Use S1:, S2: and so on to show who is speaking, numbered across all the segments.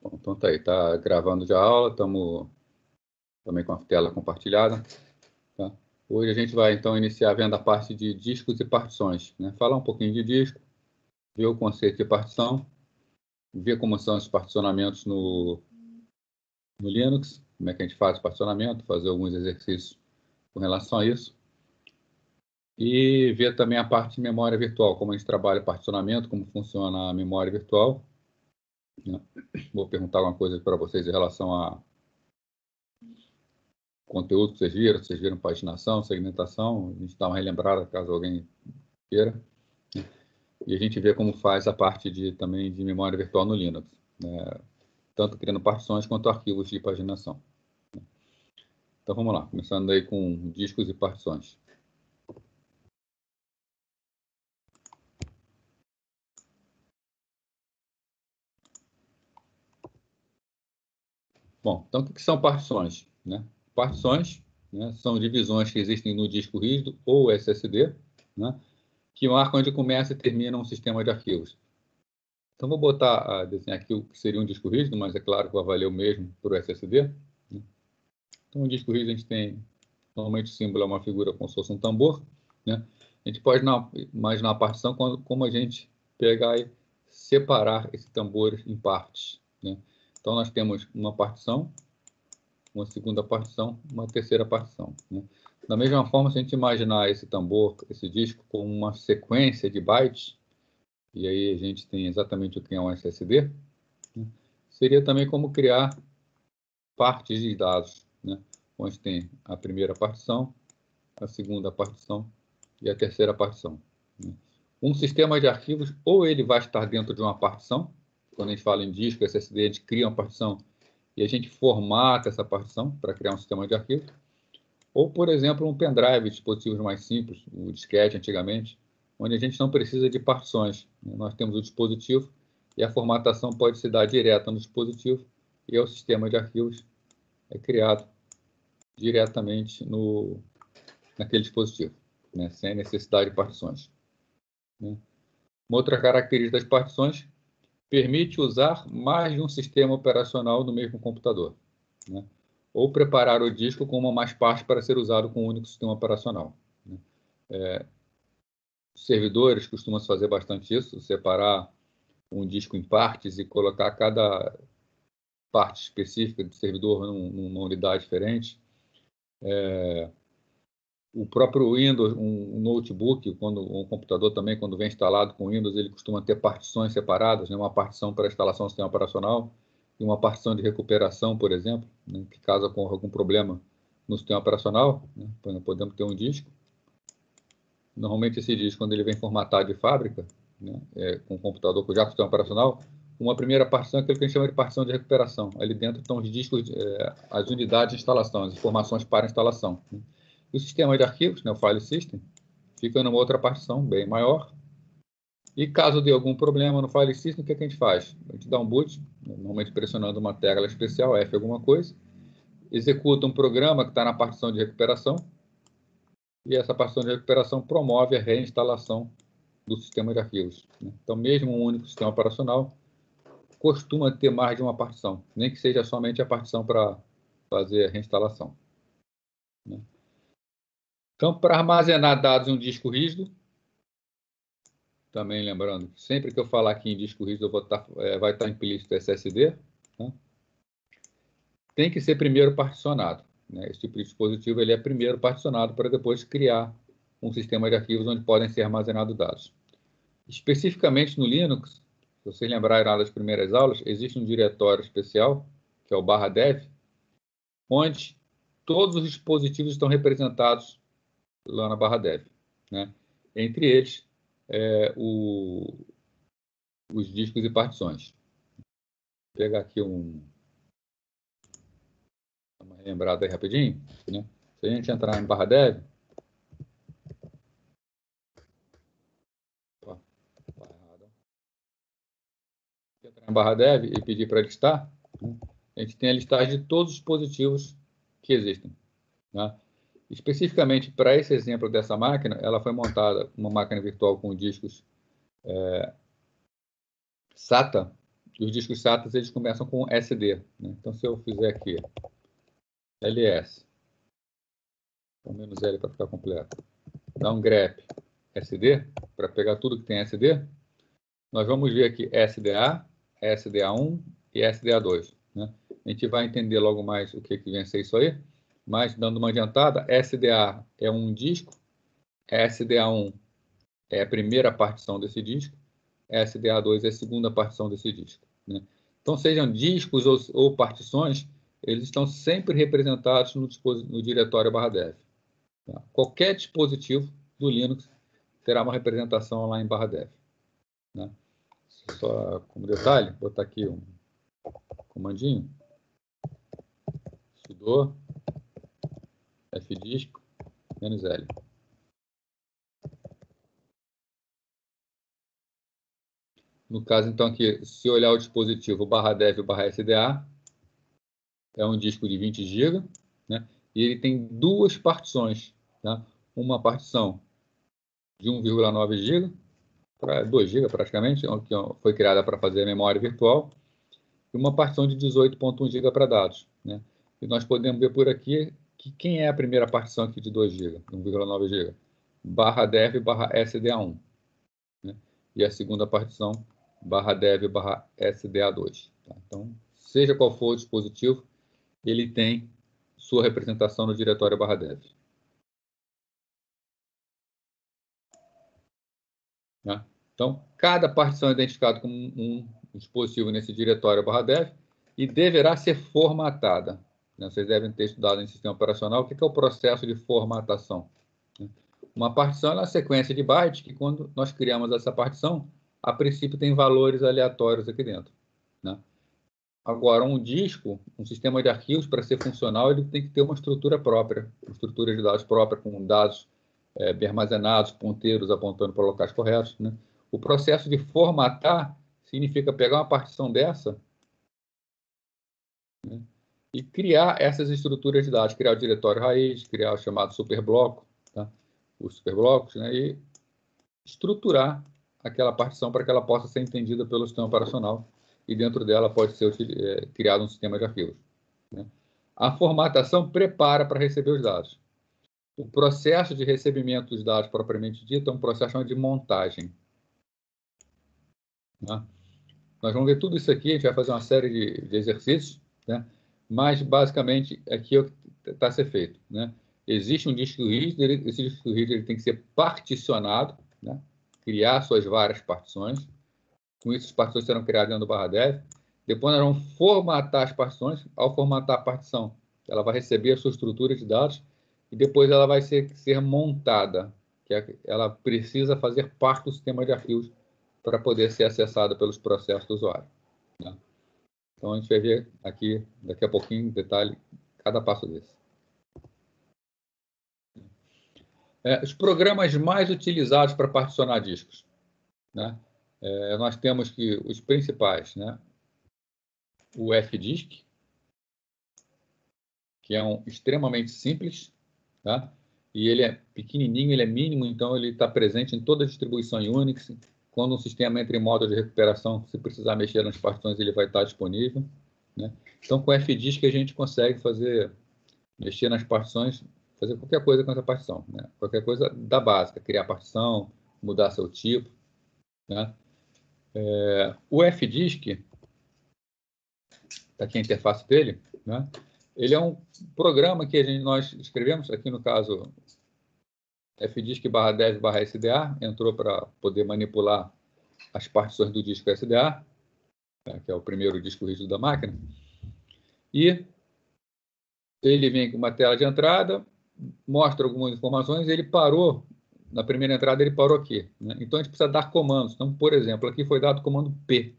S1: Bom, então tá aí, tá gravando já a aula, estamos também com a tela compartilhada. Tá? Hoje a gente vai então iniciar vendo a parte de discos e partições, né? Falar um pouquinho de disco, ver o conceito de partição, ver como são os particionamentos no Linux, como é que a gente faz o particionamento, fazer alguns exercícios com relação a isso. E ver também a parte de memória virtual, como a gente trabalha particionamento, como funciona a memória virtual. Vou perguntar alguma coisa para vocês em relação a conteúdo que vocês viram paginação, segmentação, a gente dá uma relembrada caso alguém queira. E a gente vê como faz a parte também de memória virtual no Linux, né? Tanto criando partições quanto arquivos de paginação. Então vamos lá, começando aí com discos e partições. Bom, então o que são partições, né? Partições, né, são divisões que existem no disco rígido ou SSD, né, que marcam onde começa e termina um sistema de arquivos. Então vou botar, desenhar aqui o que seria um disco rígido, mas é claro que vai valer o mesmo para o SSD. Né? Então, um disco rígido a gente tem, normalmente o símbolo é uma figura como se fosse um tambor, né? A gente pode imaginar a partição como a gente pegar e separar esse tambor em partes, né? Então nós temos uma partição, uma segunda partição, uma terceira partição, né? Da mesma forma, se a gente imaginar esse tambor, esse disco, como uma sequência de bytes, e aí a gente tem exatamente o que é um SSD, né? Seria também como criar partes de dados, né? Onde tem a primeira partição, a segunda partição e a terceira partição, né? Um sistema de arquivos, ou ele vai estar dentro de uma partição, quando a gente fala em disco, SSD, a gente cria uma partição e a gente formata essa partição para criar um sistema de arquivos, ou, por exemplo, um pendrive, dispositivos mais simples, o disquete antigamente, onde a gente não precisa de partições, né? Nós temos o dispositivo e a formatação pode se dar direta no dispositivo e o sistema de arquivos é criado diretamente naquele dispositivo, né? Sem necessidade de partições, né? Uma outra característica das partições permite usar mais de um sistema operacional no mesmo computador, né? Ou preparar o disco com uma ou mais partes para ser usado com um único sistema operacional, né? Servidores costumam fazer bastante isso, separar um disco em partes e colocar cada parte específica do servidor numa unidade diferente. O próprio Windows, um notebook, um computador também, quando vem instalado com Windows, ele costuma ter partições separadas, né? Uma partição para a instalação do sistema operacional e uma partição de recuperação, por exemplo, né? Que caso ocorra algum problema no sistema operacional, né? Podemos ter um disco. Normalmente esse disco, quando ele vem formatado de fábrica, né? Com o computador já com o sistema operacional, uma primeira partição é aquilo que a gente chama de partição de recuperação. Ali dentro estão os discos, as unidades de instalação, as informações para instalação, né? O sistema de arquivos, né, o file system, fica numa outra partição bem maior. E caso dê algum problema no file system, o que a gente faz? A gente dá um boot, normalmente pressionando uma tecla especial, F alguma coisa, executa um programa que está na partição de recuperação, e essa partição de recuperação promove a reinstalação do sistema de arquivos, né? Então, mesmo um único sistema operacional costuma ter mais de uma partição, nem que seja somente a partição para fazer a reinstalação, né? Então, para armazenar dados em um disco rígido, também lembrando, sempre que eu falar aqui em disco rígido, vai estar implícito SSD, né? Tem que ser primeiro particionado, né? Esse tipo de dispositivo ele é primeiro particionado para depois criar um sistema de arquivos onde podem ser armazenados dados. Especificamente no Linux, se vocês lembrarem lá das primeiras aulas, existe um diretório especial, que é o /dev, onde todos os dispositivos estão representados lá na /dev, né? Entre eles, os discos e partições. Vou pegar aqui uma lembrada aí rapidinho, né? Se a gente entrar em /dev, entrar em /dev e pedir para listar, né? A gente tem a listagem de todos os dispositivos que existem, né? Especificamente para esse exemplo dessa máquina, ela foi montada uma máquina virtual com discos SATA E os discos SATA eles começam com SD. Né? Então, se eu fizer aqui ls, então menos L para ficar completo, dá um grep SD, para pegar tudo que tem SD, nós vamos ver aqui SDA, SDA1 e SDA2. Né? A gente vai entender logo mais o que vem a ser isso aí, mas dando uma adiantada, SDA é um disco, SDA1 é a primeira partição desse disco, SDA2 é a segunda partição desse disco. Né? Então, sejam discos ou partições, eles estão sempre representados no diretório /dev. Tá? Qualquer dispositivo do Linux terá uma representação lá em /dev. Né? Só como detalhe, vou botar aqui um comandinho, sudo fdisk -l. No caso, então, aqui, se olhar o dispositivo /dev/sda, é um disco de 20 GB, né? E ele tem duas partições. Tá? Uma partição de 1,9 GB, para 2 GB praticamente, que foi criada para fazer a memória virtual, e uma partição de 18,1 GB para dados. Né? E nós podemos ver por aqui que quem é a primeira partição aqui de 2 GB, 1,9 GB? /dev/sda1. Né? E a segunda partição, /dev/sda2. Tá? Então, seja qual for o dispositivo, ele tem sua representação no diretório /dev. Né? Então, cada partição é identificada como um dispositivo nesse diretório /dev e deverá ser formatada. Né? Vocês devem ter estudado em sistema operacional o que é o processo de formatação. Né? Uma partição é uma sequência de bytes que, quando nós criamos essa partição, a princípio tem valores aleatórios aqui dentro. Né? Agora, um disco, um sistema de arquivos, para ser funcional, ele tem que ter uma estrutura própria, uma estrutura de dados própria, com dados bem armazenados, ponteiros apontando para locais corretos. Né? O processo de formatar significa pegar uma partição dessa, né, e criar essas estruturas de dados, criar o diretório raiz, criar o chamado superbloco, tá? Os superblocos, né, e estruturar aquela partição para que ela possa ser entendida pelo sistema operacional e dentro dela pode ser criado um sistema de arquivos. Né? A formatação prepara para receber os dados. O processo de recebimento dos dados propriamente dito é um processo chamado de montagem. Né? Nós vamos ver tudo isso aqui, a gente vai fazer uma série de exercícios, né? Mas basicamente aqui é o que está a ser feito. Né? Existe um disco rígido, esse disco rígido ele tem que ser particionado, né? Criar suas várias partições. Com isso, as partições serão criadas dentro do /dev. Depois nós vamos formatar as partições. Ao formatar a partição, ela vai receber a sua estrutura de dados e depois ela vai ser montada, que ela precisa fazer parte do sistema de arquivos para poder ser acessada pelos processos do usuário. Né? Então, a gente vai ver aqui, daqui a pouquinho, em detalhe, cada passo desse. Os programas mais utilizados para particionar discos. Né? Nós temos que os principais, né? O fdisk, que é extremamente simples, tá? E ele é pequenininho, ele é mínimo, então ele está presente em toda a distribuição Unix. Quando o sistema entra em modo de recuperação, se precisar mexer nas partições, ele vai estar disponível. Né? Então, com o fdisk, a gente consegue mexer nas partições, fazer qualquer coisa com essa partição. Né? Qualquer coisa da básica, criar partição, mudar seu tipo. Né? O fdisk, está aqui a interface dele, né? Ele é um programa que nós escrevemos, aqui no caso, fdisk/dev/sda, entrou para poder manipular as partições do disco SDA, né, que é o primeiro disco rígido da máquina. E ele vem com uma tela de entrada, mostra algumas informações, ele parou, na primeira entrada ele parou aqui. Né? Então, a gente precisa dar comandos. Então, por exemplo, aqui foi dado o comando P,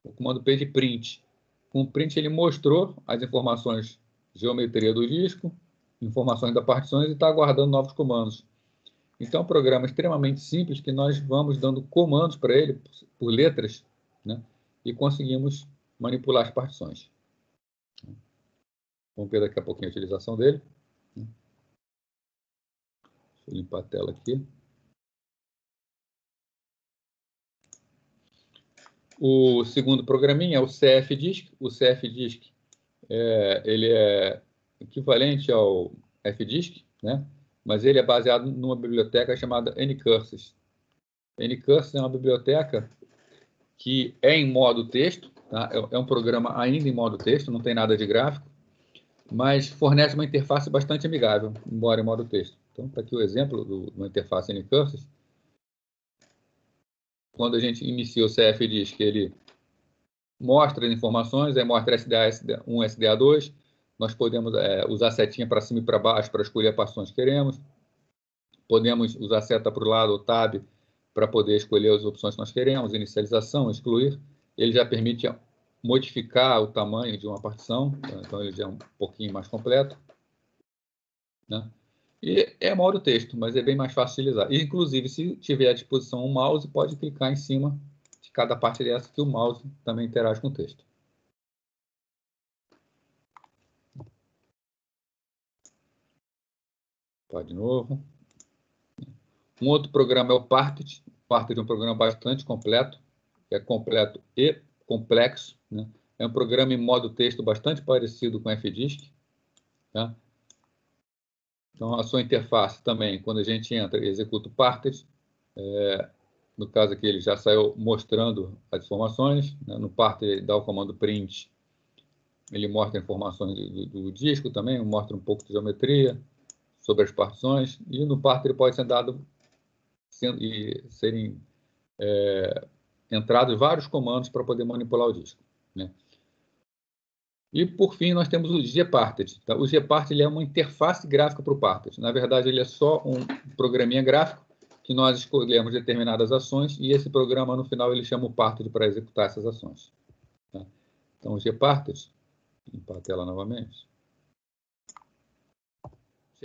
S1: o comando P de print. Com o print, ele mostrou as informações, geometria do disco, informações da partições e está aguardando novos comandos. Então, é um programa extremamente simples que nós vamos dando comandos para ele por letras, né? E conseguimos manipular as partições. Vamos ver daqui a pouquinho a utilização dele. Deixa eu limpar a tela aqui. O segundo programinha é o CFDISC. O CFDISC ele é equivalente ao FDISC, né? Mas ele é baseado numa biblioteca chamada Ncurses. Ncurses é uma biblioteca que é em modo texto, tá? É um programa ainda em modo texto, não tem nada de gráfico, mas fornece uma interface bastante amigável, embora em modo texto. Então, está aqui o exemplo de uma interface Ncurses. Quando a gente inicia o CFDISC, ele mostra as informações, aí mostra SDA1, SDA2, nós podemos usar a setinha para cima e para baixo para escolher a partições que queremos, podemos usar a seta para o lado, o tab, para poder escolher as opções que nós queremos, inicialização, excluir. Ele já permite modificar o tamanho de uma partição, então ele já é um pouquinho mais completo, né? E é modo texto, mas é bem mais fácil de utilizar. Inclusive, se tiver à disposição um mouse, pode clicar em cima de cada parte dessa que o mouse também interage com o texto. Pode de novo. Um outro programa é o Parted. O Parted é um programa bastante completo, é completo e complexo, né? É um programa em modo texto bastante parecido com o FDISC, tá? Então, a sua interface também, quando a gente entra e executa o Parted, no caso aqui ele já saiu mostrando as informações, né? No Parted ele dá o comando print, ele mostra informações do disco também, mostra um pouco de geometria sobre as partições, e no Parted ele pode ser dado e serem entrados vários comandos para poder manipular o disco, né? E, por fim, nós temos o Gparted. Tá? O Gparted é uma interface gráfica para o Parted. Na verdade, ele é só um programinha gráfico que nós escolhemos determinadas ações e esse programa, no final, ele chama o Parted para executar essas ações. Tá? Então, o Gparted, vou limpar a tela novamente. O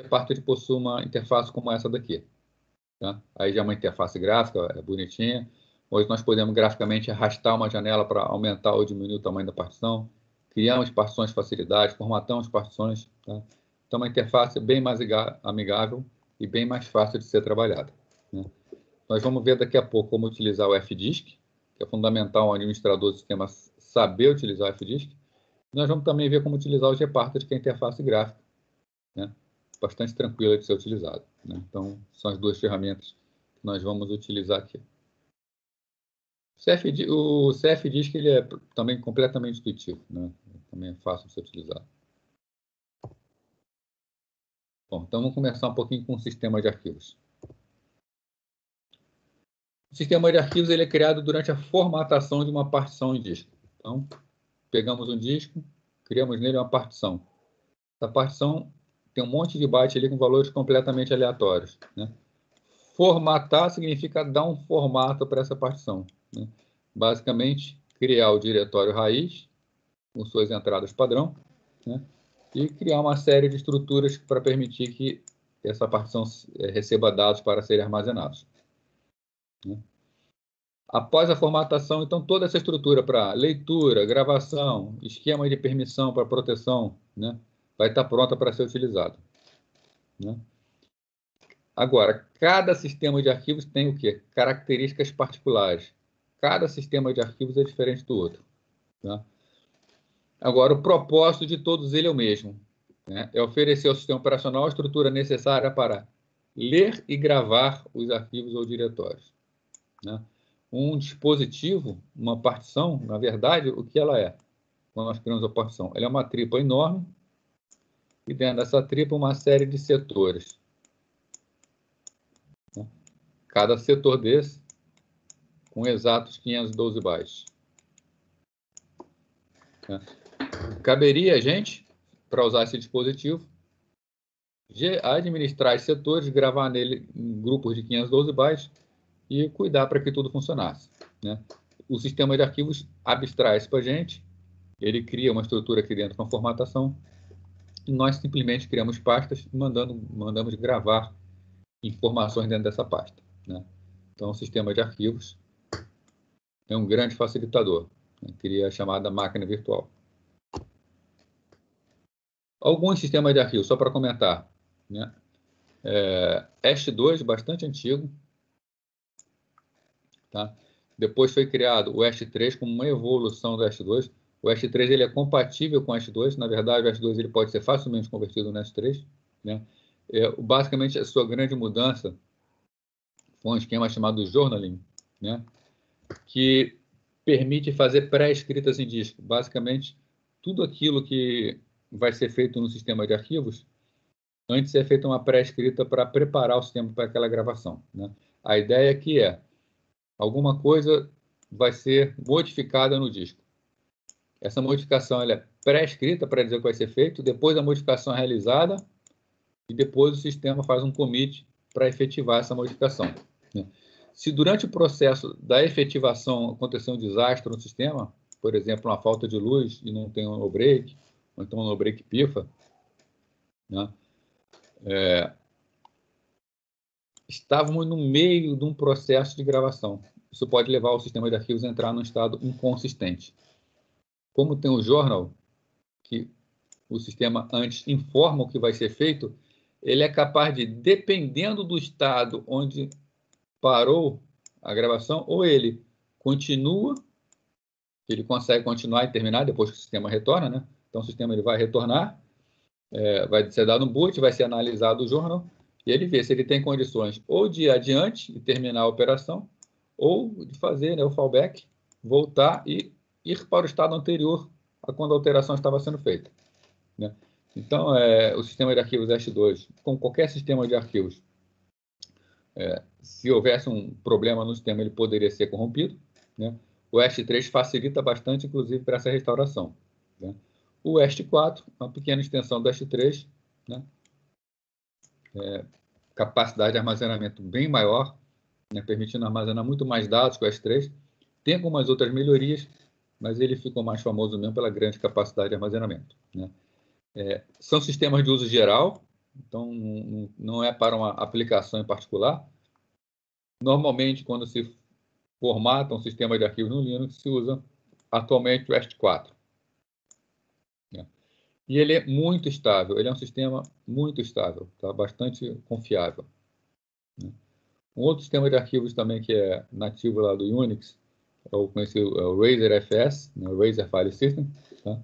S1: Gparted possui uma interface como essa daqui. Tá? Aí já é uma interface gráfica, é bonitinha. Hoje nós podemos graficamente arrastar uma janela para aumentar ou diminuir o tamanho da partição, criamos partições de facilidade, formatamos partições. Tá? Então, uma interface bem mais amigável e bem mais fácil de ser trabalhada, né? Nós vamos ver daqui a pouco como utilizar o FDISC, que é fundamental ao administrador do sistema saber utilizar o FDISC. Nós vamos também ver como utilizar o Gparted, que é a interface gráfica, né? Bastante tranquila de ser utilizado, né? Então, são as duas ferramentas que nós vamos utilizar aqui. O CFDISC ele é também completamente intuitivo, né? Também é fácil de ser utilizado. Bom, então vamos começar um pouquinho com o sistema de arquivos. O sistema de arquivos ele é criado durante a formatação de uma partição em disco. Então, pegamos um disco, criamos nele uma partição. Essa partição tem um monte de bytes ali com valores completamente aleatórios, né? Formatar significa dar um formato para essa partição, né? Basicamente, criar o diretório raiz, com suas entradas padrão, né? E criar uma série de estruturas para permitir que essa partição receba dados para serem armazenados, né? Após a formatação, então, toda essa estrutura para leitura, gravação, esquema de permissão para proteção, né, vai estar pronta para ser utilizado, né? Agora, cada sistema de arquivos tem o quê? Características particulares. Cada sistema de arquivos é diferente do outro, tá? Agora, o propósito de todos eles é o mesmo, né? É oferecer ao sistema operacional a estrutura necessária para ler e gravar os arquivos ou diretórios, né? Um dispositivo, uma partição, na verdade, o que ela é? Quando nós criamos a partição, ela é uma tripa enorme e dentro dessa tripa uma série de setores, né? Cada setor desse com exatos 512 bytes, né? Caberia a gente, para usar esse dispositivo, administrar os setores, gravar nele em grupos de 512 bytes e cuidar para que tudo funcionasse, né? O sistema de arquivos abstrai isso para a gente, ele cria uma estrutura aqui dentro com formatação e nós simplesmente criamos pastas e mandamos gravar informações dentro dessa pasta, né? Então, o sistema de arquivos é um grande facilitador, né? Cria a chamada máquina virtual. Alguns sistemas de arquivos, só para comentar, né? EST2, bastante antigo, tá? Depois foi criado o EST3 como uma evolução do EST2. O EST3 ele é compatível com o EST2. Na verdade, o EST2 ele pode ser facilmente convertido no EST3. Né? Basicamente, a sua grande mudança foi um esquema chamado journaling, né? Que permite fazer pré-escritas em disco. Basicamente, tudo aquilo que vai ser feito no sistema de arquivos, antes é feita uma pré-escrita para preparar o sistema para aquela gravação. Né? A ideia aqui é alguma coisa vai ser modificada no disco. Essa modificação ela é pré-escrita para dizer o que vai ser feito, depois a modificação é realizada e depois o sistema faz um commit para efetivar essa modificação. Né? Se durante o processo da efetivação acontecer um desastre no sistema, por exemplo, uma falta de luz e não tem um no-break, ou então um no-break pifa, né? Estávamos no meio de um processo de gravação. Isso pode levar o sistema de arquivos a entrar num estado inconsistente. Como tem o journal, que o sistema antes informa o que vai ser feito, ele é capaz de, dependendo do estado onde parou a gravação, ou ele continua, ele consegue continuar e terminar depois que o sistema retorna, né? Então o sistema ele vai retornar, vai ser dado um boot, vai ser analisado o journal, e ele vê se ele tem condições ou de ir adiante e terminar a operação, ou de fazer, né, o fallback, voltar e ir para o estado anterior a quando a alteração estava sendo feita. Né? Então, o sistema de arquivos EST2, como qualquer sistema de arquivos, se houvesse um problema no sistema, ele poderia ser corrompido. Né? O EST3 facilita bastante, inclusive, para essa restauração. Né? O EST4, uma pequena extensão do EST3, né? Capacidade de armazenamento bem maior, né? Permitindo armazenar muito mais dados que o EST3. Tem algumas outras melhorias, mas ele ficou mais famoso mesmo pela grande capacidade de armazenamento. Né? São sistemas de uso geral, então não é para uma aplicação em particular. Normalmente, quando se formata um sistema de arquivos no Linux, se usa atualmente o EST4. Né? E ele é muito estável, ele é um sistema muito estável, tá? Bastante confiável. Né? Um outro sistema de arquivos também que é nativo lá do Unix, é o conhecido o Razer FS, né? O Razer File System, tá?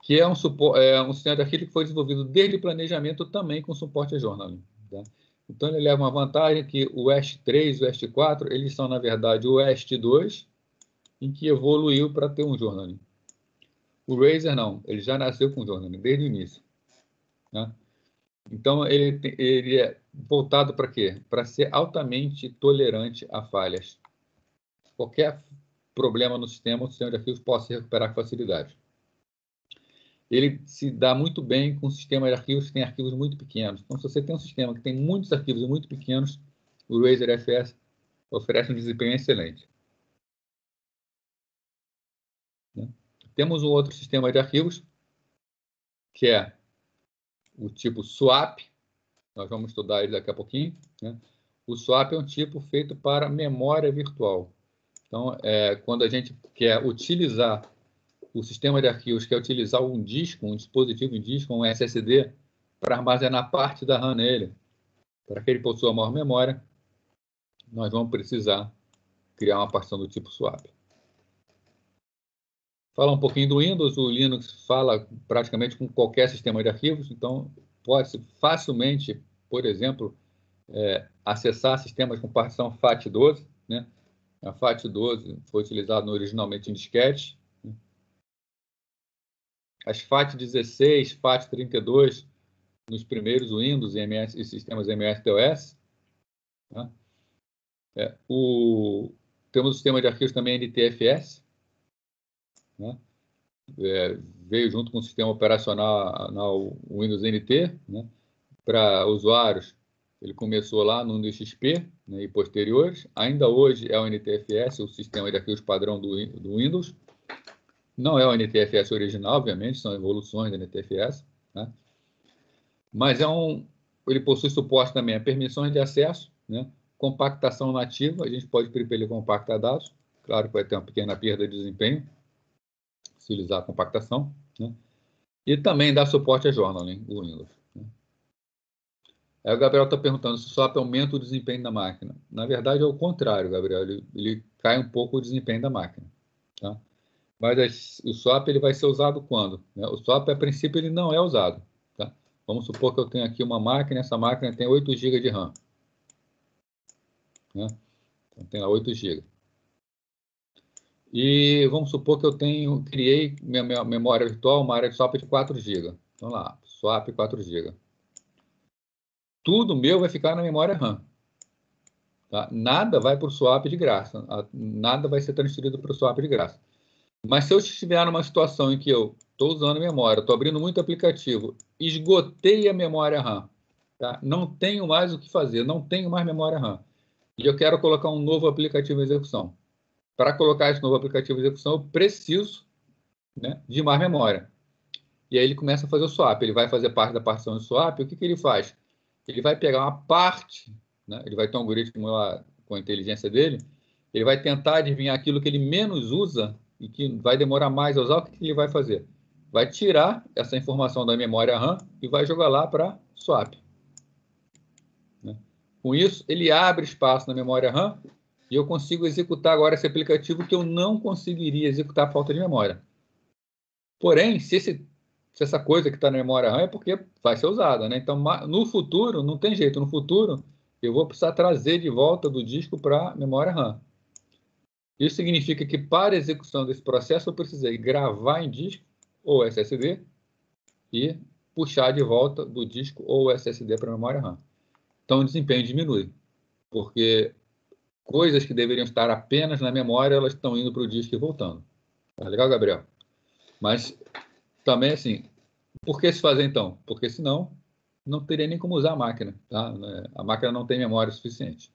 S1: Que é um sistema de arquivo que foi desenvolvido desde o planejamento também com suporte a journaling. Tá? Então, ele leva uma vantagem que o EST3 e o EST4, eles são, na verdade, o EST2, em que evoluiu para ter um journaling. O Razer, não, ele já nasceu com journaling, desde o início. Né? Então, ele é voltado para quê? Para ser altamente tolerante a falhas. Qualquer problema no sistema, o sistema de arquivos pode se recuperar com facilidade. Ele se dá muito bem com um sistema de arquivos que tem arquivos muito pequenos. Então, se você tem um sistema que tem muitos arquivos muito pequenos, o Razer FS oferece um desempenho excelente. Né? Temos um outro sistema de arquivos, que é o tipo swap. Nós vamos estudar ele daqui a pouquinho. Né? O swap é um tipo feito para memória virtual. Então, quando a gente quer utilizar o sistema de arquivos, quer utilizar um disco, um dispositivo em disco, um SSD, para armazenar parte da RAM nele, para que ele possua maior memória, nós vamos precisar criar uma partição do tipo swap. Falar um pouquinho do Windows, o Linux fala praticamente com qualquer sistema de arquivos, então pode-se facilmente, por exemplo, acessar sistemas com partição FAT12, né? A FAT12 foi utilizada originalmente em disquete. Né? As FAT16, FAT32, nos primeiros Windows e sistemas MS-DOS. Né? Temos o sistema de arquivos também NTFS, né? Veio junto com o sistema operacional Windows NT, né? Para usuários. Ele começou lá no Windows XP, né, e posteriores. Ainda hoje é o NTFS, o sistema de arquivos padrão do Windows. Não é o NTFS original, obviamente, são evoluções do NTFS. Né? Mas ele possui suporte também a permissões de acesso, né? Compactação nativa, a gente pode preferir ele compactar dados. Claro que vai ter uma pequena perda de desempenho se utilizar a compactação. Né? E também dá suporte a journaling, o Windows. Né? Aí o Gabriel está perguntando se o swap aumenta o desempenho da máquina. Na verdade, é o contrário, Gabriel. Ele cai um pouco o desempenho da máquina. Tá? Mas o swap ele vai ser usado quando? Né? O swap, a princípio, ele não é usado. Tá? Vamos supor que eu tenho aqui uma máquina, essa máquina tem 8 GB de RAM. Né? Então, tem lá 8 GB. E vamos supor que eu criei minha memória virtual, uma área de swap de 4 GB. Então lá, swap 4 GB. Tudo meu vai ficar na memória RAM. Tá? Nada vai para o swap de graça. Nada vai ser transferido para o swap de graça. Mas se eu estiver numa situação em que eu estou usando memória, estou abrindo muito aplicativo, esgotei a memória RAM, tá? Não tenho mais o que fazer, não tenho mais memória RAM, e eu quero colocar um novo aplicativo em execução. Para colocar esse novo aplicativo em execução, eu preciso, né, de mais memória. E aí ele começa a fazer o swap. Ele vai fazer parte da partição de swap. O que ele faz? Ele vai pegar uma parte, né, ele vai ter um algoritmo lá com a inteligência dele, ele vai tentar adivinhar aquilo que ele menos usa e que vai demorar mais a usar. O que ele vai fazer? Vai tirar essa informação da memória RAM e vai jogar lá para swap. Né? Com isso, ele abre espaço na memória RAM e eu consigo executar agora esse aplicativo que eu não conseguiria executar por falta de memória. Porém, se essa coisa que está na memória RAM é porque vai ser usada, né? Então, no futuro, não tem jeito. No futuro, eu vou precisar trazer de volta do disco para a memória RAM. Isso significa que, para a execução desse processo, eu precisei gravar em disco ou SSD e puxar de volta do disco ou SSD para a memória RAM. Então, o desempenho diminui, porque coisas que deveriam estar apenas na memória, elas estão indo para o disco e voltando. Tá legal, Gabriel? Mas também, assim, por que se fazer então? Porque senão não teria nem como usar a máquina. Tá? A máquina não tem memória suficiente.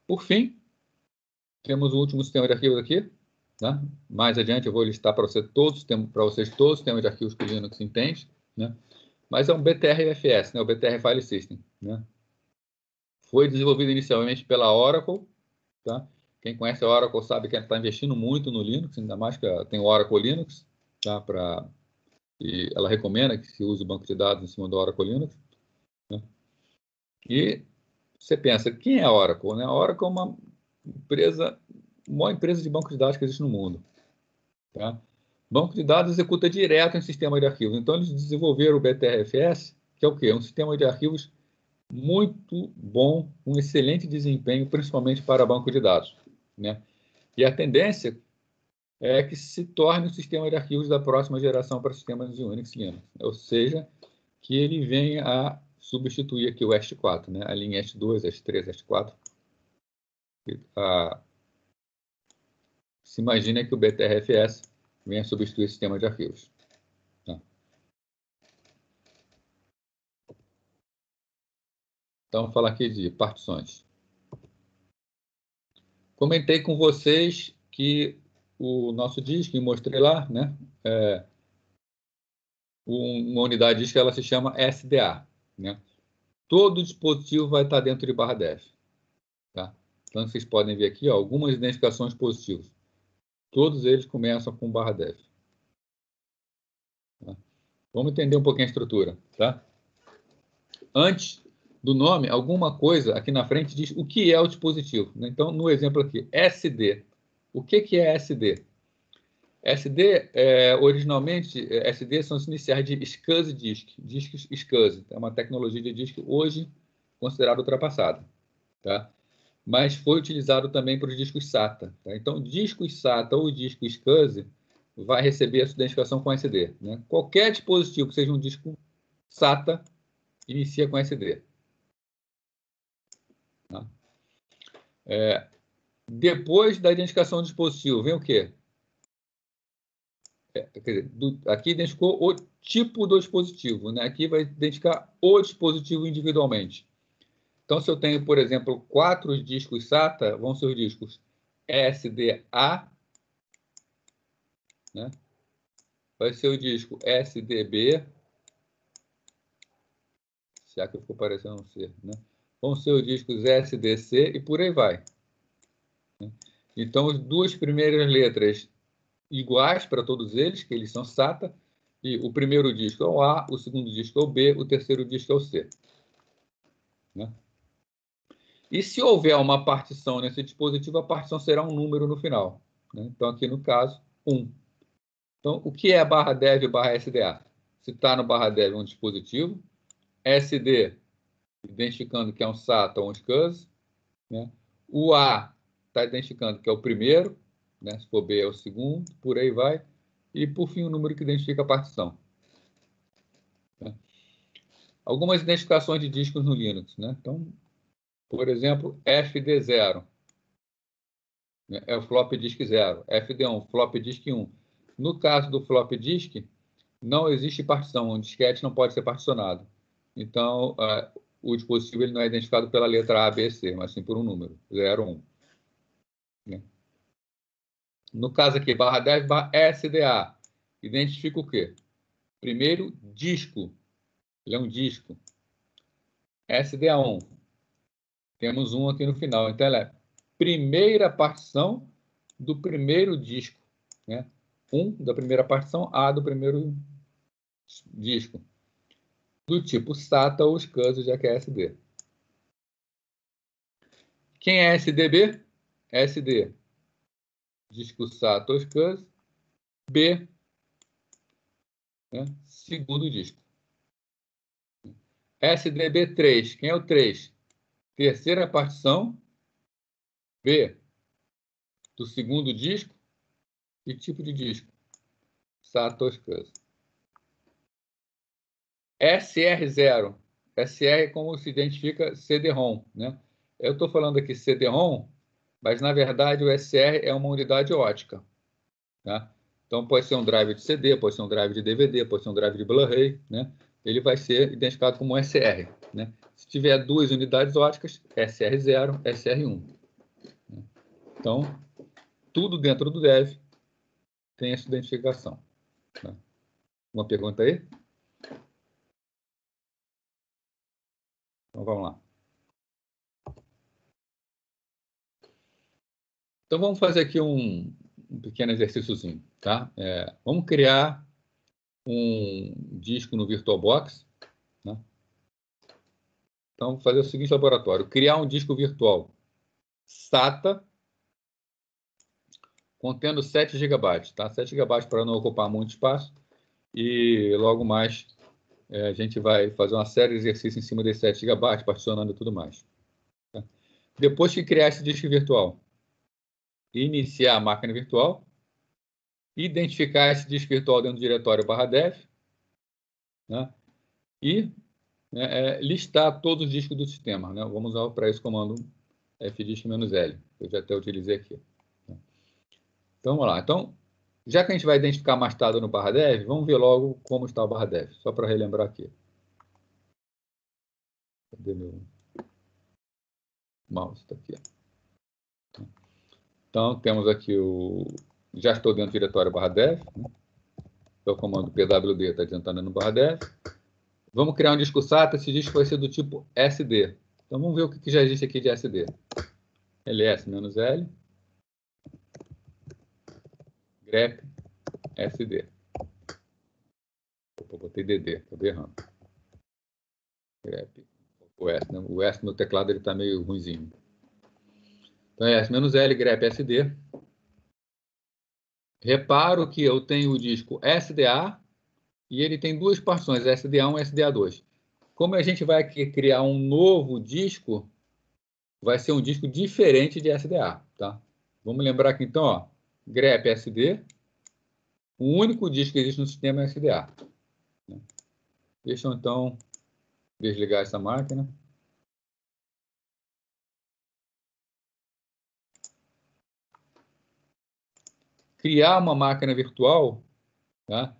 S1: Por fim, temos o último sistema de arquivos aqui. Tá? Mais adiante eu vou listar para vocês todos os sistemas de arquivos que o Linux entende. Né? Mas é um BTRFS, né? O BTR File System. Né? Foi desenvolvido inicialmente pela Oracle. Tá? Quem conhece a Oracle sabe que ela está investindo muito no Linux, ainda mais que tem o Oracle Linux. Tá? E ela recomenda que se use o banco de dados em cima do Oracle Linux. Né? E você pensa, quem é a Oracle? Né? A Oracle é uma maior empresa de banco de dados que existe no mundo. Tá? Banco de dados executa direto em sistema de arquivos. Então, eles desenvolveram o BTRFS, que é o quê? É um sistema de arquivos muito bom, com excelente desempenho, principalmente para banco de dados. Né? E a tendência é que se torne o sistema de arquivos da próxima geração para sistemas de Unix e Linux. Ou seja, que ele venha a substituir aqui o EST4, né? A linha EST2, EST3, EST4. Se imagina que o BTRFS venha a substituir o sistema de arquivos. Tá? Então, vamos falar aqui de partições. Comentei com vocês que o nosso disco, mostrei lá, né? Uma unidade disco, ela se chama SDA. Né? Todo dispositivo vai estar dentro de barra def. Tá? Então, vocês podem ver aqui ó, algumas identificações positivas. Todos eles começam com barra def. Tá? Vamos entender um pouquinho a estrutura. Tá? Antes do nome, alguma coisa aqui na frente diz o que é o dispositivo. Né? Então, no exemplo aqui, SD. O que é SD? SD, originalmente, SD são os iniciais de SCSI Disk, discos SCSI. É uma tecnologia de disco hoje considerada ultrapassada. Tá? Mas foi utilizado também para os discos SATA. Tá? Então, discos SATA ou disco SCSI vai receber a sua identificação com SD. Né? Qualquer dispositivo que seja um disco SATA inicia com SD. Tá? Depois da identificação do dispositivo, vem o quê? Quer dizer, aqui identificou o tipo do dispositivo. Né? Aqui vai identificar o dispositivo individualmente. Então, se eu tenho, por exemplo, 4 discos SATA, vão ser os discos SDA, né? Vai ser o disco SDB, se é que ficou parecendo um C, né? Vão ser os discos SDC e por aí vai. Então, as duas primeiras letras iguais para todos eles, que eles são SATA, E o primeiro disco é o A, o segundo disco é o B, o terceiro disco é o C. Né? E se houver uma partição nesse dispositivo, a partição será um número no final. Né? Então, aqui no caso, 1. Então, o que é barra dev e barra SDA? Se está no barra dev é um dispositivo, SD, identificando que é um SATA ou um SCSI, né? O A está identificando que é o primeiro, né? Se for B é o segundo, por aí vai. E, por fim, o número que identifica a partição. Né? Algumas identificações de discos no Linux. Né? Então, por exemplo, FD0, né? É o floppy disk 0. FD1, floppy disk 1. No caso do floppy disk, não existe partição. Um disquete não pode ser particionado. Então, o dispositivo ele não é identificado pela letra A, B, C, mas sim por um número, 0, 1. Né? No caso aqui, barra dev, barra SDA, identifica o quê? Primeiro, disco. Ele é um disco. SDA1. Temos um aqui no final. Então, ela é primeira partição do primeiro disco. Né? 1 da primeira partição, A do primeiro disco. Do tipo SATA ou SCSI, já que é SD. Quem é SDB? SD. Disco SATA ou SCSI. B. Né? Segundo disco. SDB3. Quem é o 3? Terceira partição. B. Do segundo disco. E tipo de disco. SATA ou SCSI. SR0. SR é como se identifica CD-ROM. Né? Eu estou falando aqui CD-ROM, mas, na verdade, o SR é uma unidade ótica. Tá? Então, pode ser um drive de CD, pode ser um drive de DVD, pode ser um drive de Blu-ray. Né? Ele vai ser identificado como SR. Né? Se tiver duas unidades óticas, SR0, SR1. Né? Então, tudo dentro do dev tem essa identificação. Tá? Uma pergunta aí? Então, vamos lá. Então, vamos fazer aqui um pequeno exercíciozinho. Tá? Vamos criar um disco no VirtualBox. Né? Então, vou fazer o seguinte laboratório. Criar um disco virtual SATA contendo 7 GB. Tá? 7 GB para não ocupar muito espaço. E logo mais a gente vai fazer uma série de exercícios em cima desses 7 GB, particionando e tudo mais. Tá? Depois que criar esse disco virtual, iniciar a máquina virtual, identificar esse disco virtual dentro do diretório /dev, né? E listar todos os discos do sistema. Né? Vamos usar para esse comando fdisk-l, eu já até utilizei aqui. Então, vamos lá. Então, já que a gente vai identificar mais tarde no /dev, vamos ver logo como está o /dev, só para relembrar aqui. Cadê meu mouse? Está aqui. Então, temos aqui o... Já estou dentro do diretório /dev. Né? Então, o comando pwd está adiantando no /dev. Vamos criar um disco SATA. Esse disco vai ser do tipo SD. Então, vamos ver o que já existe aqui de SD. ls-l grep SD. Opa, botei DD, acabei errando. Grep. O S, né? O S no teclado está meio ruinzinho. Então, -l grep SD. Reparo que eu tenho o disco SDA e ele tem duas partições, SDA1 e SDA2. Como a gente vai aqui criar um novo disco, vai ser um disco diferente de SDA. Tá? Vamos lembrar aqui, então, ó, grep SD, o único disco que existe no sistema é SDA. Deixa eu, então, desligar essa máquina. Criar uma máquina virtual, tá?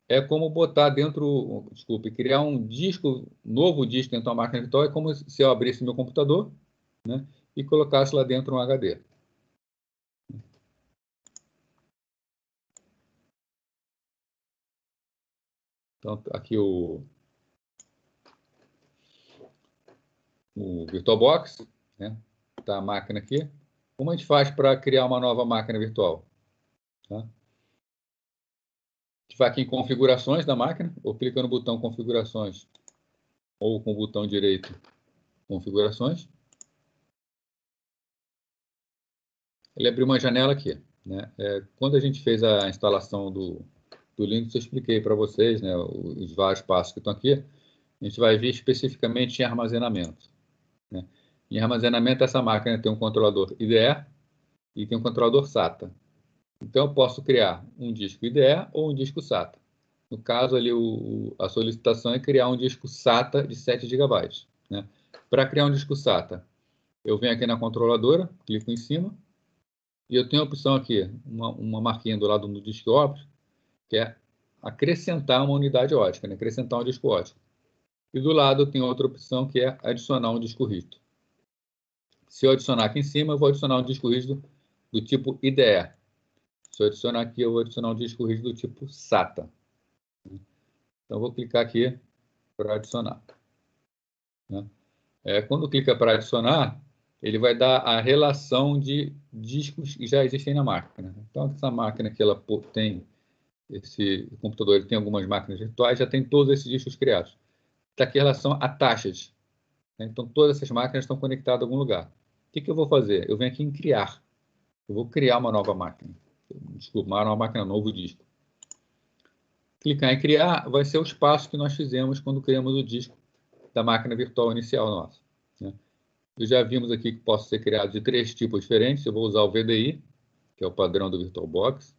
S1: É como botar dentro, desculpe, criar um disco, novo disco dentro de uma máquina virtual, é como se eu abrisse meu computador, né, e colocasse lá dentro um HD. Então, aqui o VirtualBox, né, tá a máquina aqui. Como a gente faz para criar uma nova máquina virtual? Tá? A gente vai aqui em configurações da máquina, ou clica no botão configurações, ou com o botão direito configurações. Ele abriu uma janela aqui, né? Quando a gente fez a instalação do Linux, eu expliquei para vocês, né, os vários passos que estão aqui. A gente vai ver especificamente em armazenamento, né? Em armazenamento, essa máquina tem um controlador IDE e tem um controlador SATA. Então, eu posso criar um disco IDE ou um disco SATA. No caso, ali, a solicitação é criar um disco SATA de 7 GB. Né? Para criar um disco SATA, eu venho aqui na controladora, clico em cima, e eu tenho a opção aqui, uma marquinha do lado do disco óptico, que é acrescentar uma unidade ótica, né? Acrescentar um disco ótico. E do lado tem outra opção, que é adicionar um disco rígido. Se eu adicionar aqui em cima, eu vou adicionar um disco rígido do tipo IDE. Se eu adicionar aqui, eu vou adicionar um disco rígido do tipo SATA. Então, eu vou clicar aqui para adicionar. Né? Quando clica para adicionar, ele vai dar a relação de discos que já existem na máquina. Então, essa máquina que ela tem, esse computador ele tem algumas máquinas virtuais, já tem todos esses discos criados. Está aqui a relação a taxas. Né? Então, todas essas máquinas estão conectadas a algum lugar. O que eu vou fazer? Eu venho aqui em criar. Eu vou criar uma nova máquina. Desculpa, uma nova máquina, novo disco. Clicar em criar vai ser os passos que nós fizemos quando criamos o disco da máquina virtual inicial nossa. Né? Já vimos aqui que posso ser criado de 3 tipos diferentes. Eu vou usar o VDI, que é o padrão do VirtualBox.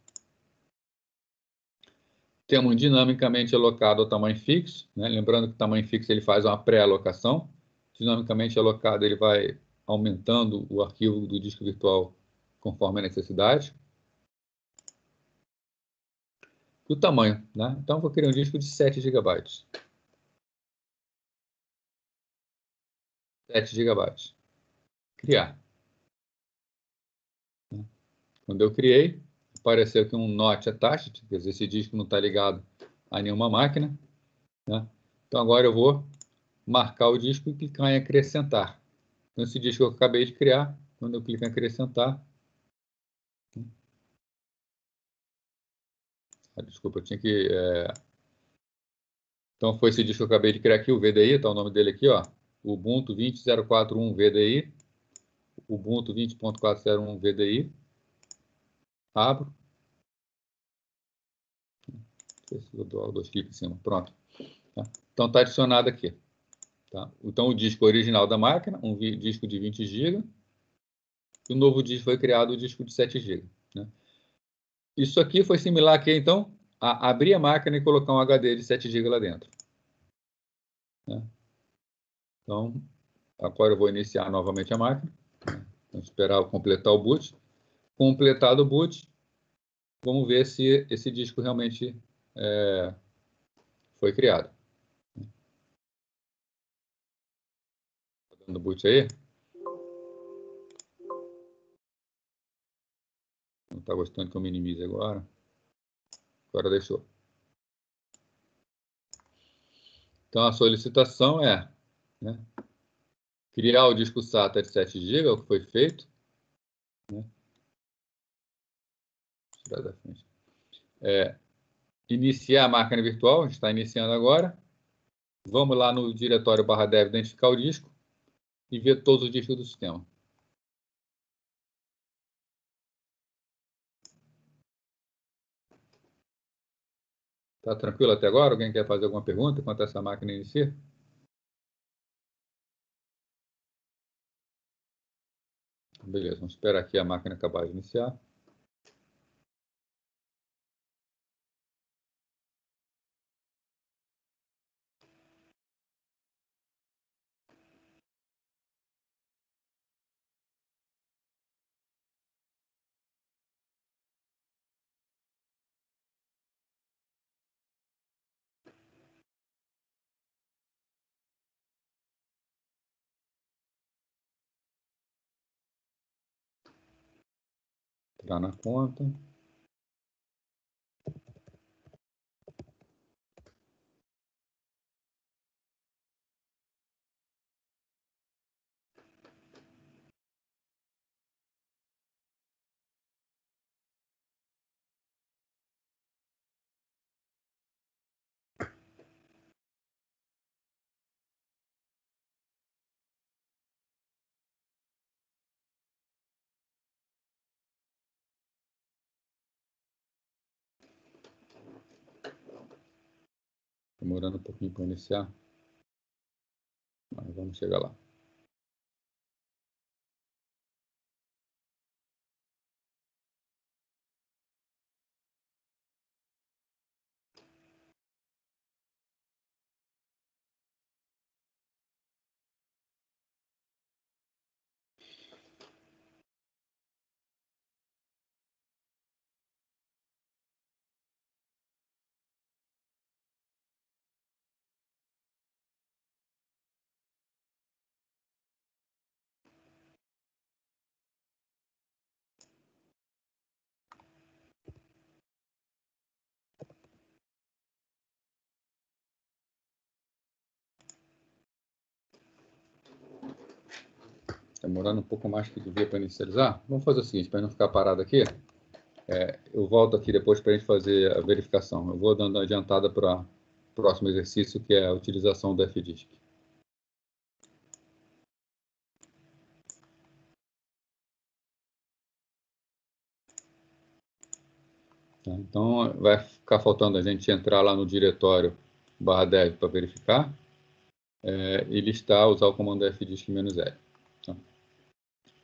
S1: Temos dinamicamente alocado ao tamanho fixo. Né? Lembrando que o tamanho fixo ele faz uma pré-alocação. Dinamicamente alocado ele vai aumentando o arquivo do disco virtual conforme a necessidade. E o tamanho. Né? Então, eu vou criar um disco de 7 GB. 7 GB. Criar. Quando eu criei, apareceu aqui um Not Attached, quer dizer, esse disco não está ligado a nenhuma máquina. Né? Então, agora eu vou marcar o disco e clicar em acrescentar. Então, esse disco que eu acabei de criar, quando eu clico em acrescentar... Desculpa, eu tinha que... Então, foi esse disco que eu acabei de criar aqui, o VDI, está o nome dele aqui, ó, Ubuntu 20.041 VDI, Ubuntu 20.401 VDI. Abro. Eu dou 2 cliques em cima, pronto. Tá? Então, está adicionado aqui. Tá? Então, o disco original da máquina, um disco de 20 GB, e o novo disco foi criado, o disco de 7 GB. Né? Isso aqui foi similar aqui, então, a abrir a máquina e colocar um HD de 7 GB lá dentro. Né? Então, agora eu vou iniciar novamente a máquina. Vamos esperar completar o boot. Completado o boot, vamos ver se esse disco realmente foi criado. Está dando boot aí? Não está gostando que eu minimize agora. Agora deixou. Então, a solicitação é, né, criar o disco SATA de 7 GB, é o que foi feito. Né? Tirar da frente. Iniciar a máquina virtual, a gente está iniciando agora. Vamos lá no diretório /dev identificar o disco e ver todos os discos do sistema. Está tranquilo até agora? Alguém quer fazer alguma pergunta enquanto essa máquina inicia? Beleza, vamos esperar aqui a máquina acabar de iniciar. Entrar na conta. Demorando um pouquinho para iniciar. Mas vamos chegar lá. Demorando um pouco mais que devia para inicializar. Vamos fazer o seguinte, para não ficar parado aqui, eu volto aqui depois para a gente fazer a verificação. Eu vou dando adiantada para o próximo exercício, que é a utilização do FDISC. Então, vai ficar faltando a gente entrar lá no diretório /dev para verificar e listar, usar o comando fdisk-l. Então,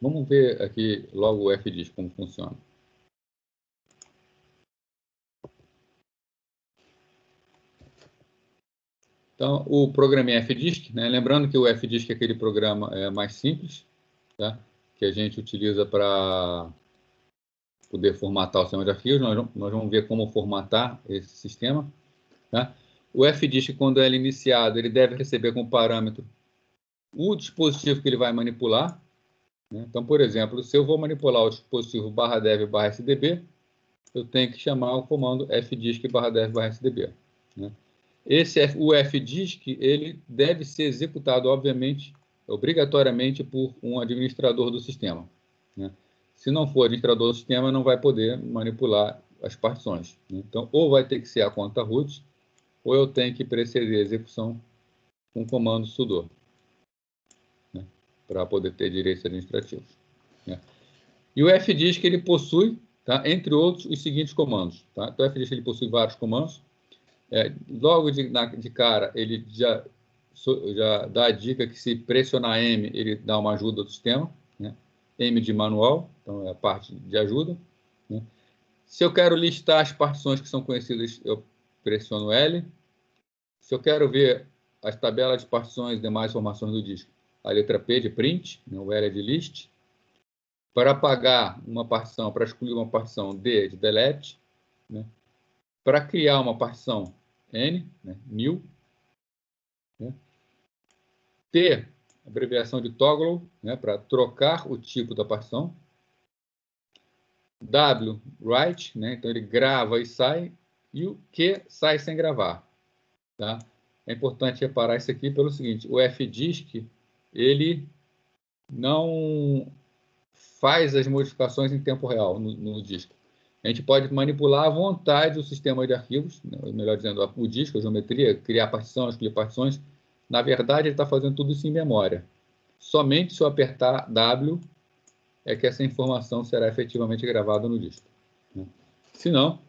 S1: vamos ver aqui logo o fdisk, como funciona. Então, o programinha fdisk, né? Lembrando que o fdisk é aquele programa mais simples, tá? Que a gente utiliza para poder formatar o sistema de arquivos. Nós vamos ver como formatar esse sistema. Tá? O fdisk, quando ele é iniciado, ele deve receber como parâmetro o dispositivo que ele vai manipular. Né? Então, por exemplo, se eu vou manipular o dispositivo /dev/sdb, eu tenho que chamar o comando fdisk/dev/sdb. Né? O fdisk ele deve ser executado, obviamente, obrigatoriamente por um administrador do sistema. Né? Se não for administrador do sistema, não vai poder manipular as partições. Né? Então, ou vai ter que ser a conta root, ou eu tenho que preceder a execução com o comando sudo, né? Para poder ter direitos administrativos. Né? E o fdisk ele possui, tá? Entre outros, os seguintes comandos. Tá? Então, o fdisk ele possui vários comandos. Logo de cara, ele já dá a dica que se pressionar M, ele dá uma ajuda do sistema. Né? M de manual, então é a parte de ajuda. Né? Se eu quero listar as partições que são conhecidas, eu pressiono L. Se eu quero ver as tabelas de partições e demais informações do disco, a letra P de print, né? O L é de list. Para apagar uma partição, para excluir uma partição, D de delete. Né? Para criar uma partição, N, né? New. Né? T, abreviação de toggle, né? Para trocar o tipo da partição. W, write, né? Então ele grava e sai. E o Q sai sem gravar. Tá? É importante reparar isso aqui pelo seguinte: o fdisk ele não faz as modificações em tempo real no disco. A gente pode manipular à vontade o sistema de arquivos, né? Melhor dizendo, o disco, a geometria, criar partição, excluir partições. Na verdade, ele está fazendo tudo isso em memória. Somente se eu apertar W é que essa informação será efetivamente gravada no disco. Né? Se não,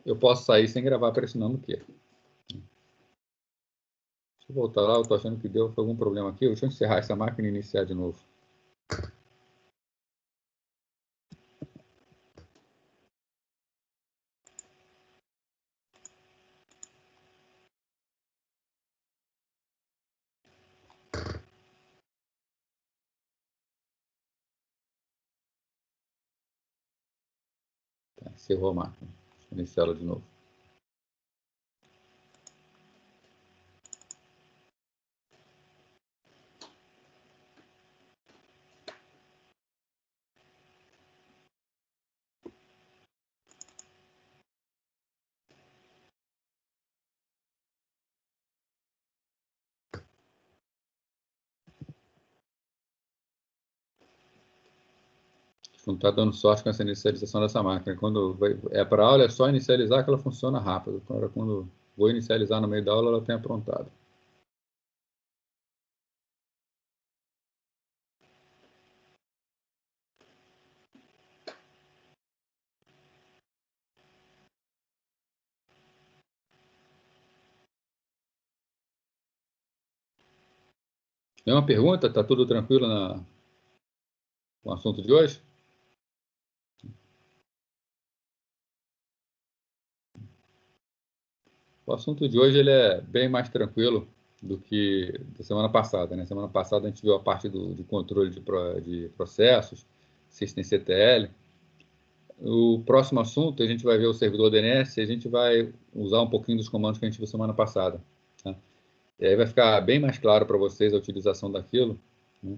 S1: eu posso sair sem gravar pressionando o Q. Deixa eu voltar lá, eu estou achando que deu algum problema aqui. Deixa eu encerrar essa máquina e iniciar de novo. Tá, encerrou a máquina. Deixa eu iniciá-la de novo. Não está dando sorte com essa inicialização dessa máquina. Quando é para aula, é só inicializar que ela funciona rápido. Agora, quando vou inicializar no meio da aula, ela tem aprontado. Nenhuma pergunta? Está tudo tranquilo com o assunto de hoje? O assunto de hoje ele é bem mais tranquilo do que da semana passada, né? Semana passada a gente viu a parte de controle de processos, System CTL. O próximo assunto a gente vai ver o servidor DNS e a gente vai usar um pouquinho dos comandos que a gente viu semana passada. Tá? E aí vai ficar bem mais claro para vocês a utilização daquilo, né?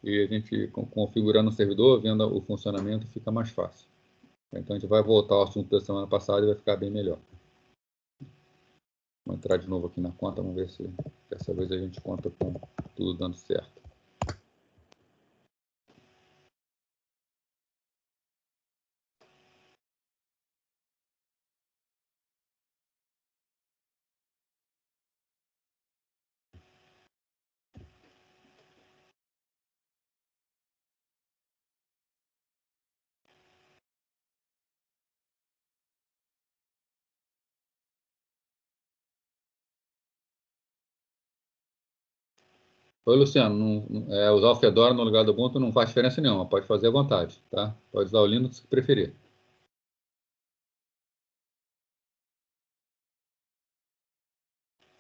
S1: E a gente configurando o servidor, vendo o funcionamento, fica mais fácil. Então a gente vai voltar ao assunto da semana passada e vai ficar bem melhor. Vou entrar de novo aqui na conta, vamos ver se dessa vez a gente conta com tudo dando certo. Oi, Luciano, usar o Fedora no lugar do Ubuntu não faz diferença nenhuma, pode fazer à vontade, tá? Pode usar o Linux que preferir.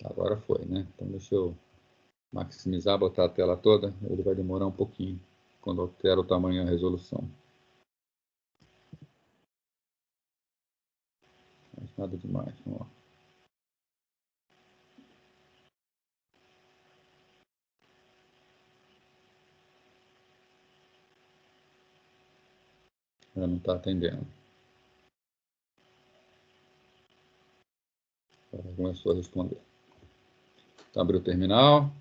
S1: Agora foi, né? Então deixa eu maximizar, botar a tela toda, ele vai demorar um pouquinho quando eu altero o tamanho e a resolução. Mas nada demais, vamos lá. Ela não está atendendo. Ela começou a responder. Então, abriu o terminal.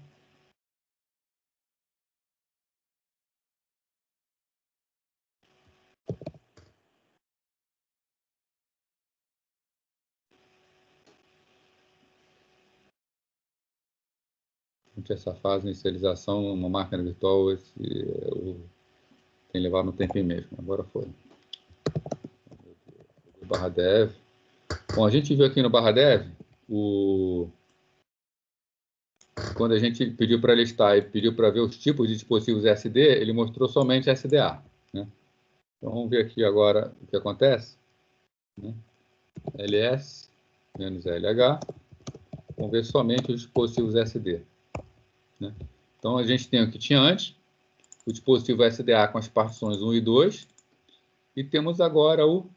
S1: Essa fase de inicialização, uma máquina virtual, tem levado um tempinho mesmo. Agora foi. Barra dev. Bom, a gente viu aqui no barra dev, quando a gente pediu para listar e pediu para ver os tipos de dispositivos SD, ele mostrou somente SDA, né? Então vamos ver aqui agora o que acontece, né? ls -lh, vamos ver somente os dispositivos SD, né? Então a gente tem o que tinha antes, o dispositivo SDA com as partições 1 e 2, e temos agora o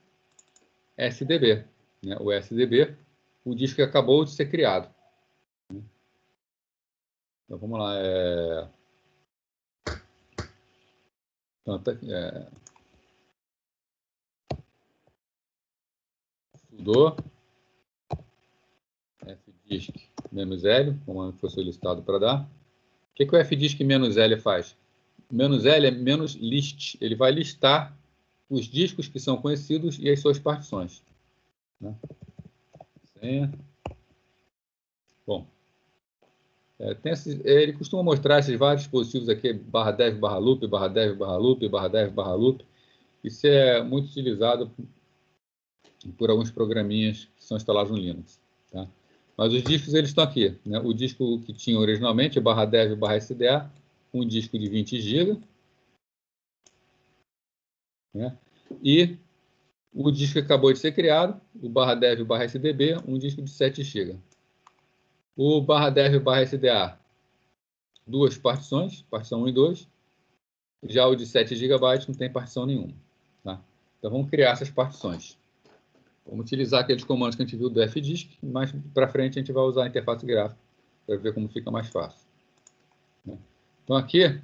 S1: SDB, né? O SDB, o disco que acabou de ser criado. Então vamos lá, sudo fdisk-l, como foi solicitado para dar. O que o fdisk-l faz? -l é menos list, ele vai listar os discos que são conhecidos e as suas partições, né? Senha. Bom, ele costuma mostrar esses vários dispositivos aqui, /dev /loop, /dev /loop, /dev /loop. Isso é muito utilizado por alguns programinhas que são instalados no Linux, tá? Mas os discos eles estão aqui, né? O disco que tinha originalmente, /dev /sda, um disco de 20 GB, né? E o disco que acabou de ser criado, o /dev /sdb, um disco de 7 GB. O /dev /sda, duas partições, partição 1 e 2. Já o de 7 GB não tem partição nenhuma, tá? Então vamos criar essas partições. Vamos utilizar aqueles comandos que a gente viu do fdisk, mais para frente a gente vai usar a interface gráfica para ver como fica mais fácil, né? Então aqui,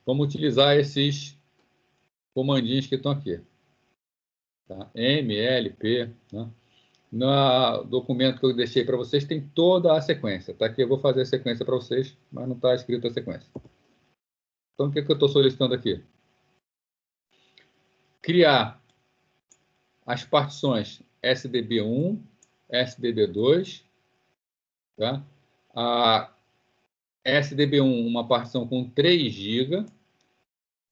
S1: vamos utilizar esses comandinhos que estão aqui, tá? M, L, P, né? No documento que eu deixei para vocês tem toda a sequência, tá? Aqui eu vou fazer a sequência para vocês, mas não está escrito a sequência. Então o que eu estou solicitando aqui? Criar as partições SDB1, SDB2, tá? A SDB1, uma partição com 3 GB.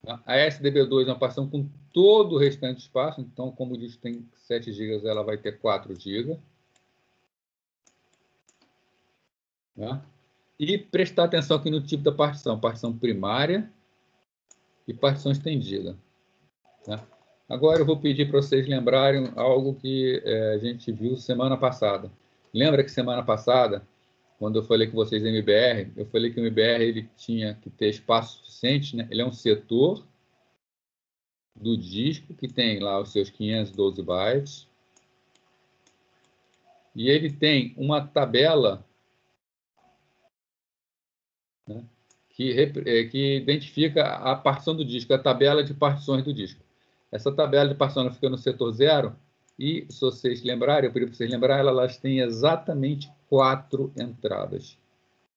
S1: Tá? A SDB2 é uma partição com todo o restante do espaço. Então, como diz, tem 7 GB, ela vai ter 4 GB. Tá? E prestar atenção aqui no tipo da partição primária e partição estendida. Tá? Agora eu vou pedir para vocês lembrarem algo que a gente viu semana passada. Lembra que semana passada, quando eu falei com vocês da MBR, eu falei que o MBR ele tinha que ter espaço suficiente, né? Ele é um setor do disco que tem lá os seus 512 bytes. E ele tem uma tabela, né, que identifica a partição do disco, a tabela de partições do disco. Essa tabela de partição fica no setor 0 e, se vocês lembrarem, eu pedi para vocês lembrarem, elas têm exatamente 4 entradas.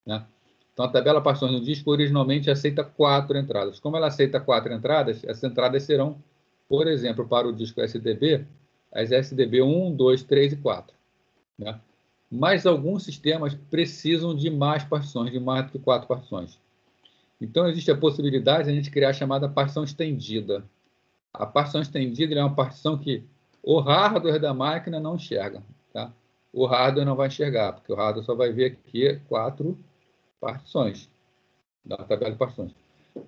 S1: Né? Então, a tabela de partições do disco originalmente aceita 4 entradas. Como ela aceita 4 entradas, essas entradas serão, por exemplo, para o disco SDB, as SDB 1, 2, 3 e 4. Né? Mas alguns sistemas precisam de mais partições, de mais do que 4 partições. Então, existe a possibilidade de a gente criar a chamada partição estendida. A partição estendida é uma partição que o hardware da máquina não enxerga. Tá? O hardware não vai enxergar, porque o hardware só vai ver aqui 4 partições, da tabela de partições.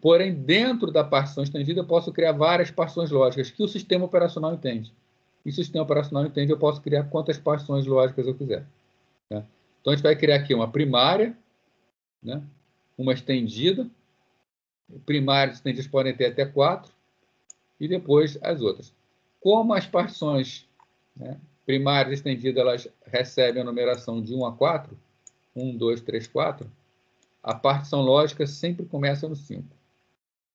S1: Porém, dentro da partição estendida, eu posso criar várias partições lógicas que o sistema operacional entende. E se o sistema operacional entende, eu posso criar quantas partições lógicas eu quiser. Né? Então, a gente vai criar aqui uma primária, né? Uma estendida. Primárias estendidas podem ter até 4. E depois as outras. Como as partições, né, primárias estendidas elas recebem a numeração de 1 a 4, 1, 2, 3, 4, a partição lógica sempre começa no 5.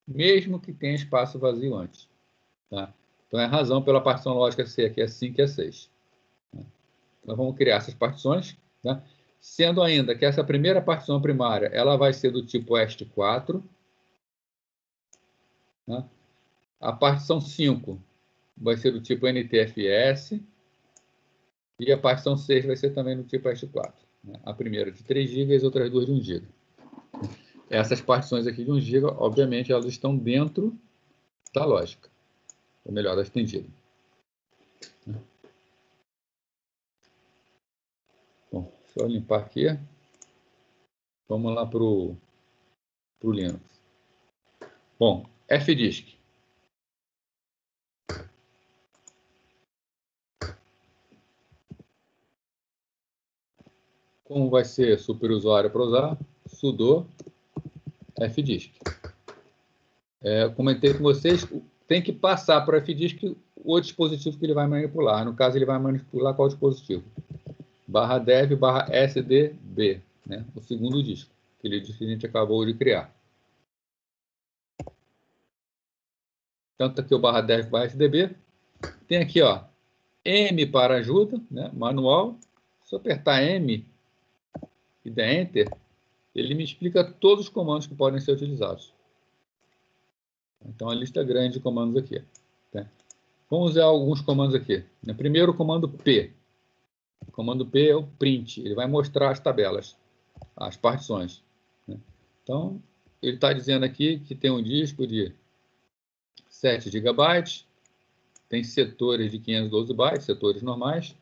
S1: Mesmo que tenha espaço vazio antes. Tá? Então, é a razão pela partição lógica ser aqui é 5 e é 6. Então, vamos criar essas partições, né? Sendo ainda que essa primeira partição primária ela vai ser do tipo EST4. Né? A partição 5 vai ser do tipo NTFS. E a partição 6 vai ser também do tipo EST4. Né? A primeira de 3 GB e as outras duas de 1 GB. Essas partições aqui de 1 GB, obviamente, elas estão dentro da lógica. Ou melhor, da estendida. Bom, deixa eu limpar aqui. Vamos lá para o Linux. Bom, FDisk. Como vai ser superusuário para usar? Sudo FDisk. Comentei com vocês, tem que passar para o FDisk o dispositivo que ele vai manipular. No caso, ele vai manipular qual dispositivo? /dev /sdb, né? O segundo disco, aquele disco que a gente acabou de criar. Tanto aqui o /dev /sdb. Tem aqui, ó, M para ajuda, né? Manual. Se eu apertar M e der Enter, ele me explica todos os comandos que podem ser utilizados. Então, a lista grande de comandos aqui. Tá? Vamos usar alguns comandos aqui. Primeiro, o comando P. O comando P é o print. Ele vai mostrar as tabelas, as partições. Então, ele está dizendo aqui que tem um disco de 7 GB, tem setores de 512 bytes, setores normais,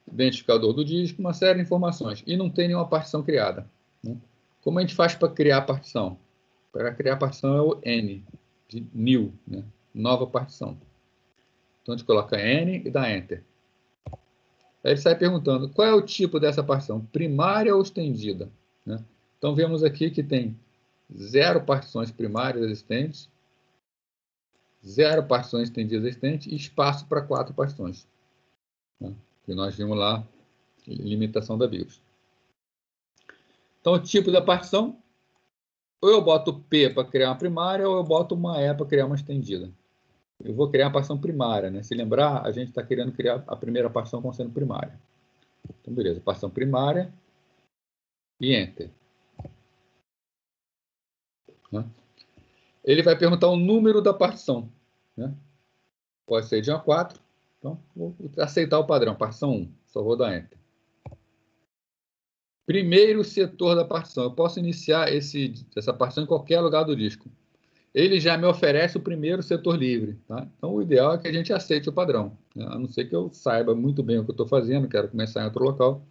S1: identificador do disco, uma série de informações. E não tem nenhuma partição criada. Como a gente faz para criar a partição? Para criar a partição é o N, de new, né? Nova partição. Então, a gente coloca N e dá Enter. Aí ele sai perguntando, qual é o tipo dessa partição? Primária ou estendida? Né? Então, vemos aqui que tem 0 partições primárias existentes, 0 partições estendidas existentes e espaço para 4 partições. Né? Que nós vimos lá, limitação da BIOS. Então, o tipo da partição, ou eu boto P para criar uma primária, ou eu boto uma E para criar uma estendida. Eu vou criar a partição primária, né? Se lembrar, a gente está querendo criar a primeira partição como sendo primária. Então, beleza, partição primária e Enter. Né? Ele vai perguntar o número da partição. Né? Pode ser de 1 a 4. Então, vou aceitar o padrão, partição 1. Só vou dar Enter. Primeiro setor da partição. Eu posso iniciar essa partição em qualquer lugar do disco. Ele já me oferece o primeiro setor livre. Tá? Então, o ideal é que a gente aceite o padrão. Né? A não ser que eu saiba muito bem o que eu estou fazendo, quero começar em outro local.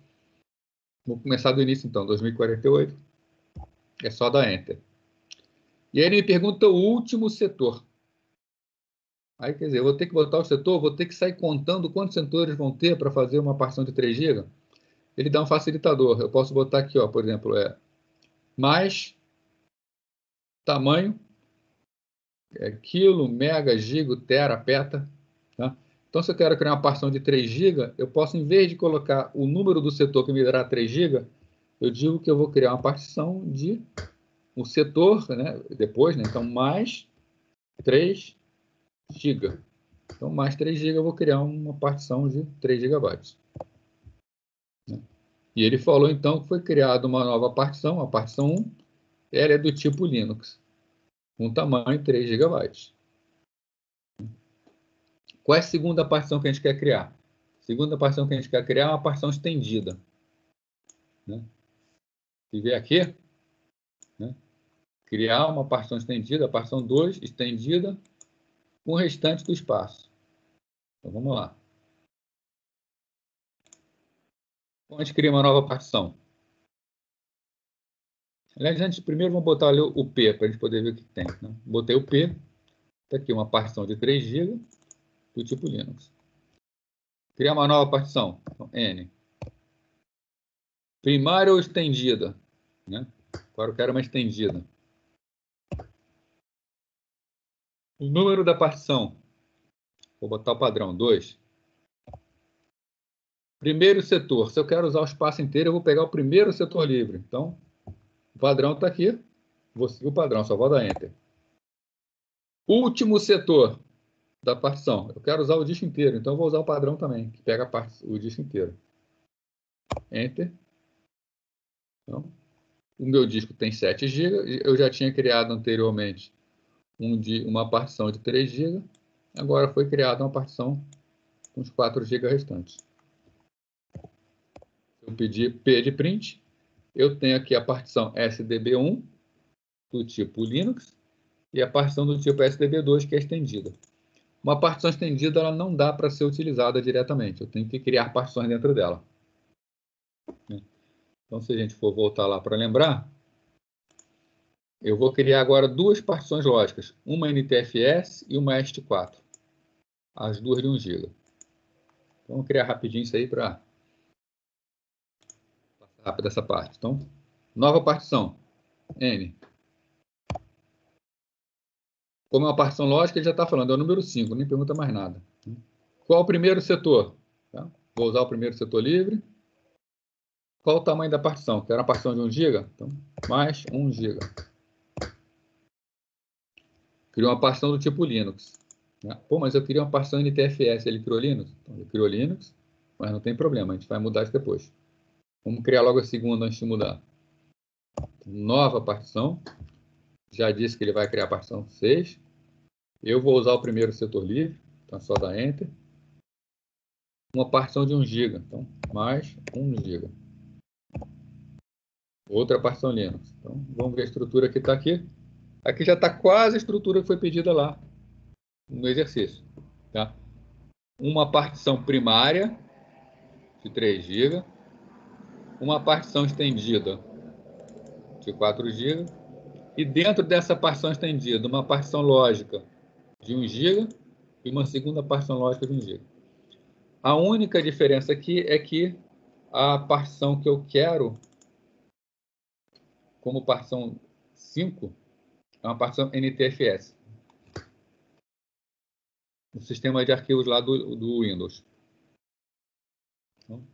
S1: Vou começar do início, então, 2048. É só dar Enter. E aí ele me pergunta o último setor. Aí, quer dizer, eu vou ter que botar o setor, vou ter que sair contando quantos setores vão ter para fazer uma partição de 3 GB. Ele dá um facilitador. Eu posso botar aqui, ó, por exemplo, mais tamanho, quilo, mega, giga, tera, peta. Tá? Então, se eu quero criar uma partição de 3 GB, eu posso, em vez de colocar o número do setor que me dará 3 GB, eu digo que eu vou criar uma partição de o setor, né, depois, né, então, mais 3 GB. Então, mais 3 GB eu vou criar uma partição de 3 GB. E ele falou, então, que foi criada uma nova partição, a partição 1, ela é do tipo Linux, com tamanho 3 GB. Qual é a segunda partição que a gente quer criar? A segunda partição que a gente quer criar é uma partição estendida. Né? Se vier aqui, né? Criar uma partição estendida, a partição 2 estendida, com o restante do espaço. Então, vamos lá. Então, a gente cria uma nova partição. Aliás, antes, primeiro vamos botar ali o P, para a gente poder ver o que tem. Né? Botei o P, está aqui uma partição de 3 GB, do tipo Linux. Criar uma nova partição, então, N. Primária ou estendida? Né? Agora eu quero uma estendida. O número da partição, vou botar o padrão, 2. Primeiro setor, se eu quero usar o espaço inteiro, eu vou pegar o primeiro setor livre. Então, o padrão está aqui, vou seguir o padrão, só vou dar Enter. Último setor da partição, eu quero usar o disco inteiro, então eu vou usar o padrão também, que pega o disco inteiro. Enter. Então, o meu disco tem 7 GB, eu já tinha criado anteriormente uma partição de 3 GB, agora foi criada uma partição com os 4 GB restantes. Eu pedi P de print, eu tenho aqui a partição SDB1, do tipo Linux, e a partição do tipo SDB2, que é estendida. Uma partição estendida ela não dá para ser utilizada diretamente, eu tenho que criar partições dentro dela. Então, se a gente for voltar lá para lembrar, eu vou criar agora duas partições lógicas, uma NTFS e uma EST4, as duas de 1 GB. Então, vou criar rapidinho isso aí para passar rápido essa parte. Então, nova partição, N. Como é uma partição lógica, ele já está falando, é o número 5, nem pergunta mais nada. Qual o primeiro setor? Tá? Vou usar o primeiro setor livre. Qual o tamanho da partição? Quero uma partição de 1 GB? Então, mais 1 GB. Criou uma partição do tipo Linux. Pô, mas eu queria uma partição NTFS, ele criou Linux? Então, ele criou Linux, mas não tem problema, a gente vai mudar isso depois. Vamos criar logo a segunda antes de mudar. Nova partição. Já disse que ele vai criar a partição 6. Eu vou usar o primeiro setor livre, então é só dar Enter. Uma partição de 1 GB, então mais 1 GB. Outra partição Linux. Então, vamos ver a estrutura que está aqui. Aqui já está quase a estrutura que foi pedida lá no exercício. Tá? Uma partição primária de 3 GB. Uma partição estendida de 4 GB. E dentro dessa partição estendida, uma partição lógica de 1 GB e uma segunda partição lógica de 1 GB. A única diferença aqui é que a partição que eu quero, como partição 5, é uma partição NTFS. O sistema de arquivos lá do Windows. Então,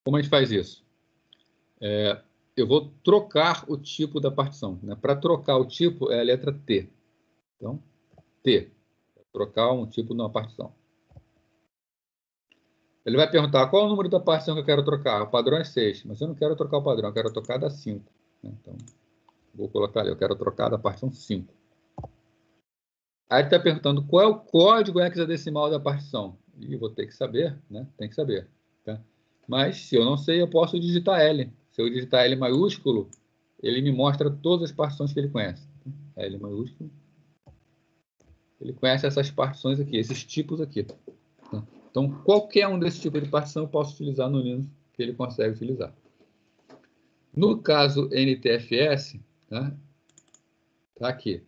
S1: como a gente faz isso? Eu vou trocar o tipo da partição. Né? Para trocar o tipo é a letra T. Então, T. Trocar um tipo numa partição. Ele vai perguntar qual é o número da partição que eu quero trocar. O padrão é 6, mas eu não quero trocar o padrão, eu quero trocar da 5. Então, vou colocar ali, eu quero trocar da partição 5. Aí ele está perguntando qual é o código hexadecimal da partição. E vou ter que saber, né? Tem que saber. Tá? Mas, se eu não sei, eu posso digitar L. Se eu digitar L maiúsculo, ele me mostra todas as partições que ele conhece. L maiúsculo. Ele conhece essas partições aqui, esses tipos aqui. Tá? Então, qualquer um desses tipos de partição eu posso utilizar no Linux, que ele consegue utilizar. No caso NTFS, tá? Tá aqui,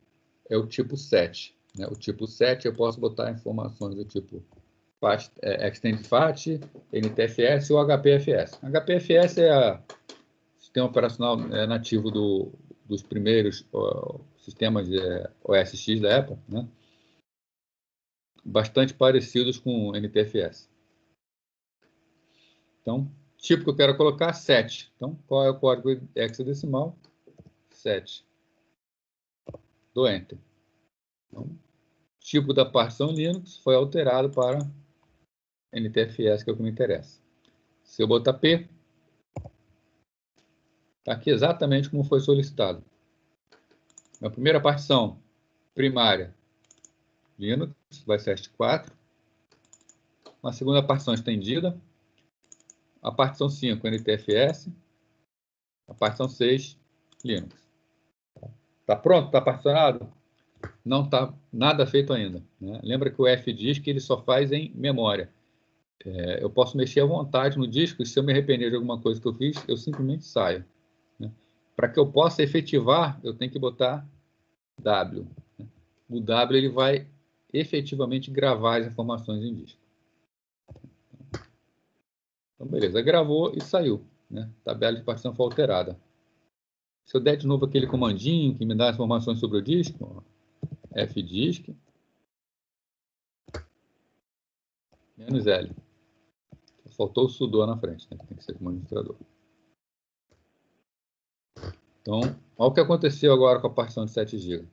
S1: é o tipo 7. Né? O tipo 7 eu posso botar informações do tipo Extend FAT, NTFS ou HPFS. HPFS é o sistema operacional nativo dos primeiros sistemas OS X da Apple, né? Bastante parecidos com NTFS. Então, tipo que eu quero colocar, 7. Então, qual é o código hexadecimal? 7. Dou Enter. Então, tipo da partição Linux foi alterado para NTFS, que é o que me interessa. Se eu botar P, está aqui exatamente como foi solicitado. Na primeira partição primária, Linux, vai ser ST4. Na segunda partição estendida, a partição 5, NTFS. A partição 6, Linux. Está pronto? Está particionado? Não está nada feito ainda. Né? Lembra que o FDisk ele só faz em memória. Eu posso mexer à vontade no disco e se eu me arrepender de alguma coisa que eu fiz, eu simplesmente saio. Né? Para que eu possa efetivar, eu tenho que botar W. Né? O W ele vai efetivamente gravar as informações em disco. Então, beleza, gravou e saiu. Né? A tabela de partição foi alterada. Se eu der de novo aquele comandinho que me dá as informações sobre o disco, fdisk, -L. Faltou o sudo na frente, né? Tem que ser como administrador. Então, olha o que aconteceu agora com a partição de 7 GB.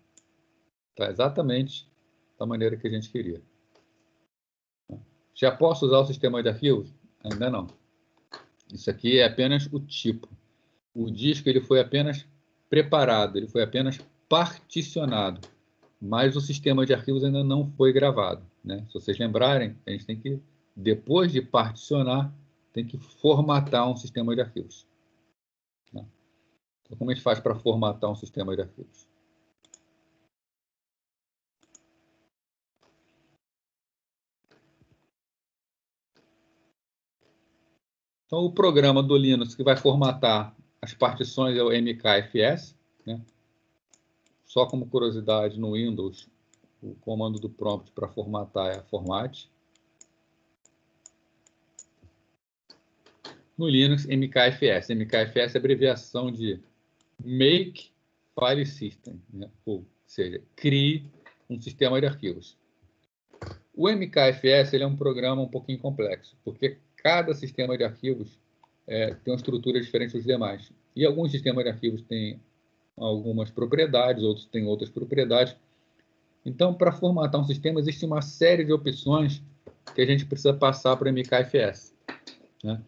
S1: Está exatamente da maneira que a gente queria. Já posso usar o sistema de arquivos? Ainda não. Isso aqui é apenas o tipo. O disco ele foi apenas preparado, ele foi apenas particionado. Mas o sistema de arquivos ainda não foi gravado. Né? Se vocês lembrarem, a gente tem que, depois de particionar, tem que formatar um sistema de arquivos. Né? Então, como a gente faz para formatar um sistema de arquivos? Então, o programa do Linux que vai formatar as partições é o mkfs. Né? Só como curiosidade, no Windows, o comando do prompt para formatar é format. No Linux, mkfs. mkfs é abreviação de Make File System, né? Ou seja, crie um sistema de arquivos. O mkfs ele é um programa um pouquinho complexo, porque cada sistema de arquivos tem uma estrutura diferente dos demais. E alguns sistemas de arquivos têm algumas propriedades, outros têm outras propriedades. Então, para formatar um sistema, existe uma série de opções que a gente precisa passar para o mkfs. Né?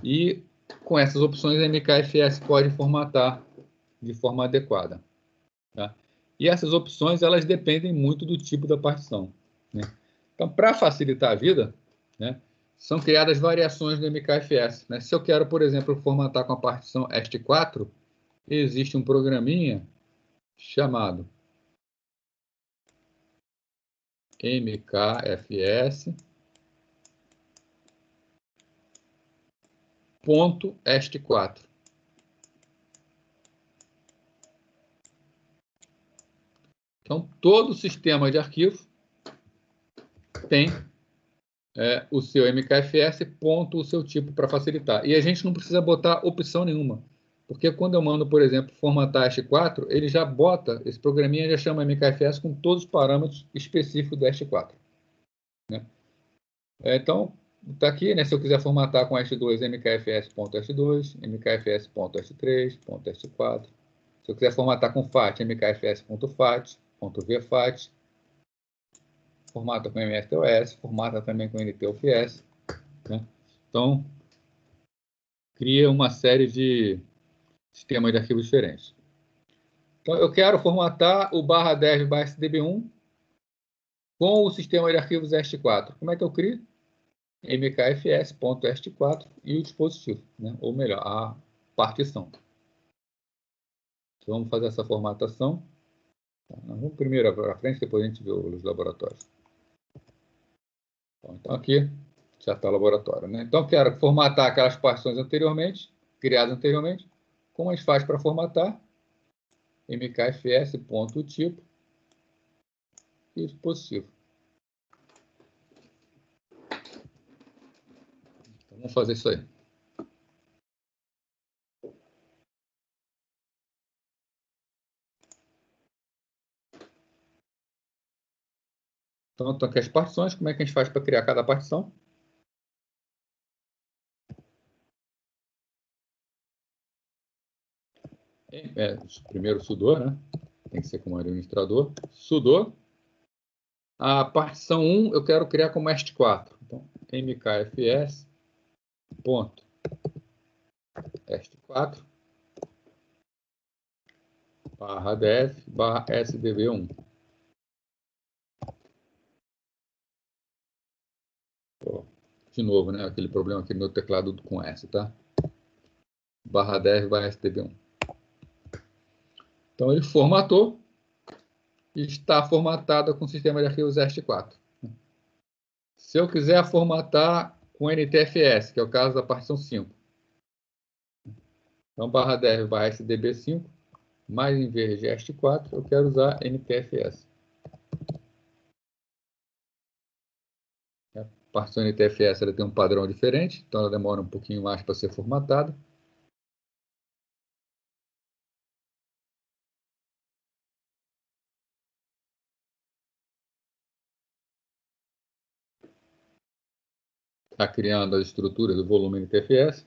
S1: E com essas opções, a mkfs pode formatar de forma adequada. Tá? E essas opções, elas dependem muito do tipo da partição. Né? Então, para facilitar a vida, né, são criadas variações do mkfs. Né? Se eu quero, por exemplo, formatar com a partição ST4, existe um programinha chamado mkfs.st4. Então, todo sistema de arquivo tem o seu mkfs, ponto, o seu tipo para facilitar. E a gente não precisa botar opção nenhuma. Porque quando eu mando, por exemplo, formatar ST4, ele já bota, esse programinha já chama mkfs com todos os parâmetros específicos do ST4. Né? Então, está aqui, né? Se eu quiser formatar com ST2, mkfs.st2, mkfs.st3, .st4. Se eu quiser formatar com FAT, mkfs.fat, .vfat. Formata com MSTOS, formata também com NTUFS. Né? Então, cria uma série de sistemas de arquivos diferentes. Então, eu quero formatar o /dev/sdb1 com o sistema de arquivos est4. Como é que eu crio? mkfs.est4 e o dispositivo, né? Ou melhor, a partição. Então, vamos fazer essa formatação. Vamos primeiro para frente, depois a gente vê os laboratórios. Então, aqui já está o laboratório. Né? Então, quero formatar aquelas partições anteriormente, criadas anteriormente, como a gente faz para formatar? mkfs.tipo e dispositivo. Então, vamos fazer isso aí. Então, estão aqui as partições. Como é que a gente faz para criar cada partição? Primeiro sudo, né? Tem que ser como administrador. Sudo. A partição 1 eu quero criar como est4. Então, mkfs.est4 /def/sdb1. De novo, né? Aquele problema aqui no meu teclado com S, tá? /def/sdb1. Então, ele formatou e está formatada com o sistema de arquivos est4. Se eu quiser formatar com NTFS, que é o caso da partição 5. Então, /def/sdb5, mas em vez de est4, eu quero usar NTFS. A partição NTFS ela tem um padrão diferente, então ela demora um pouquinho mais para ser formatada. Está criando as estruturas do volume NTFS.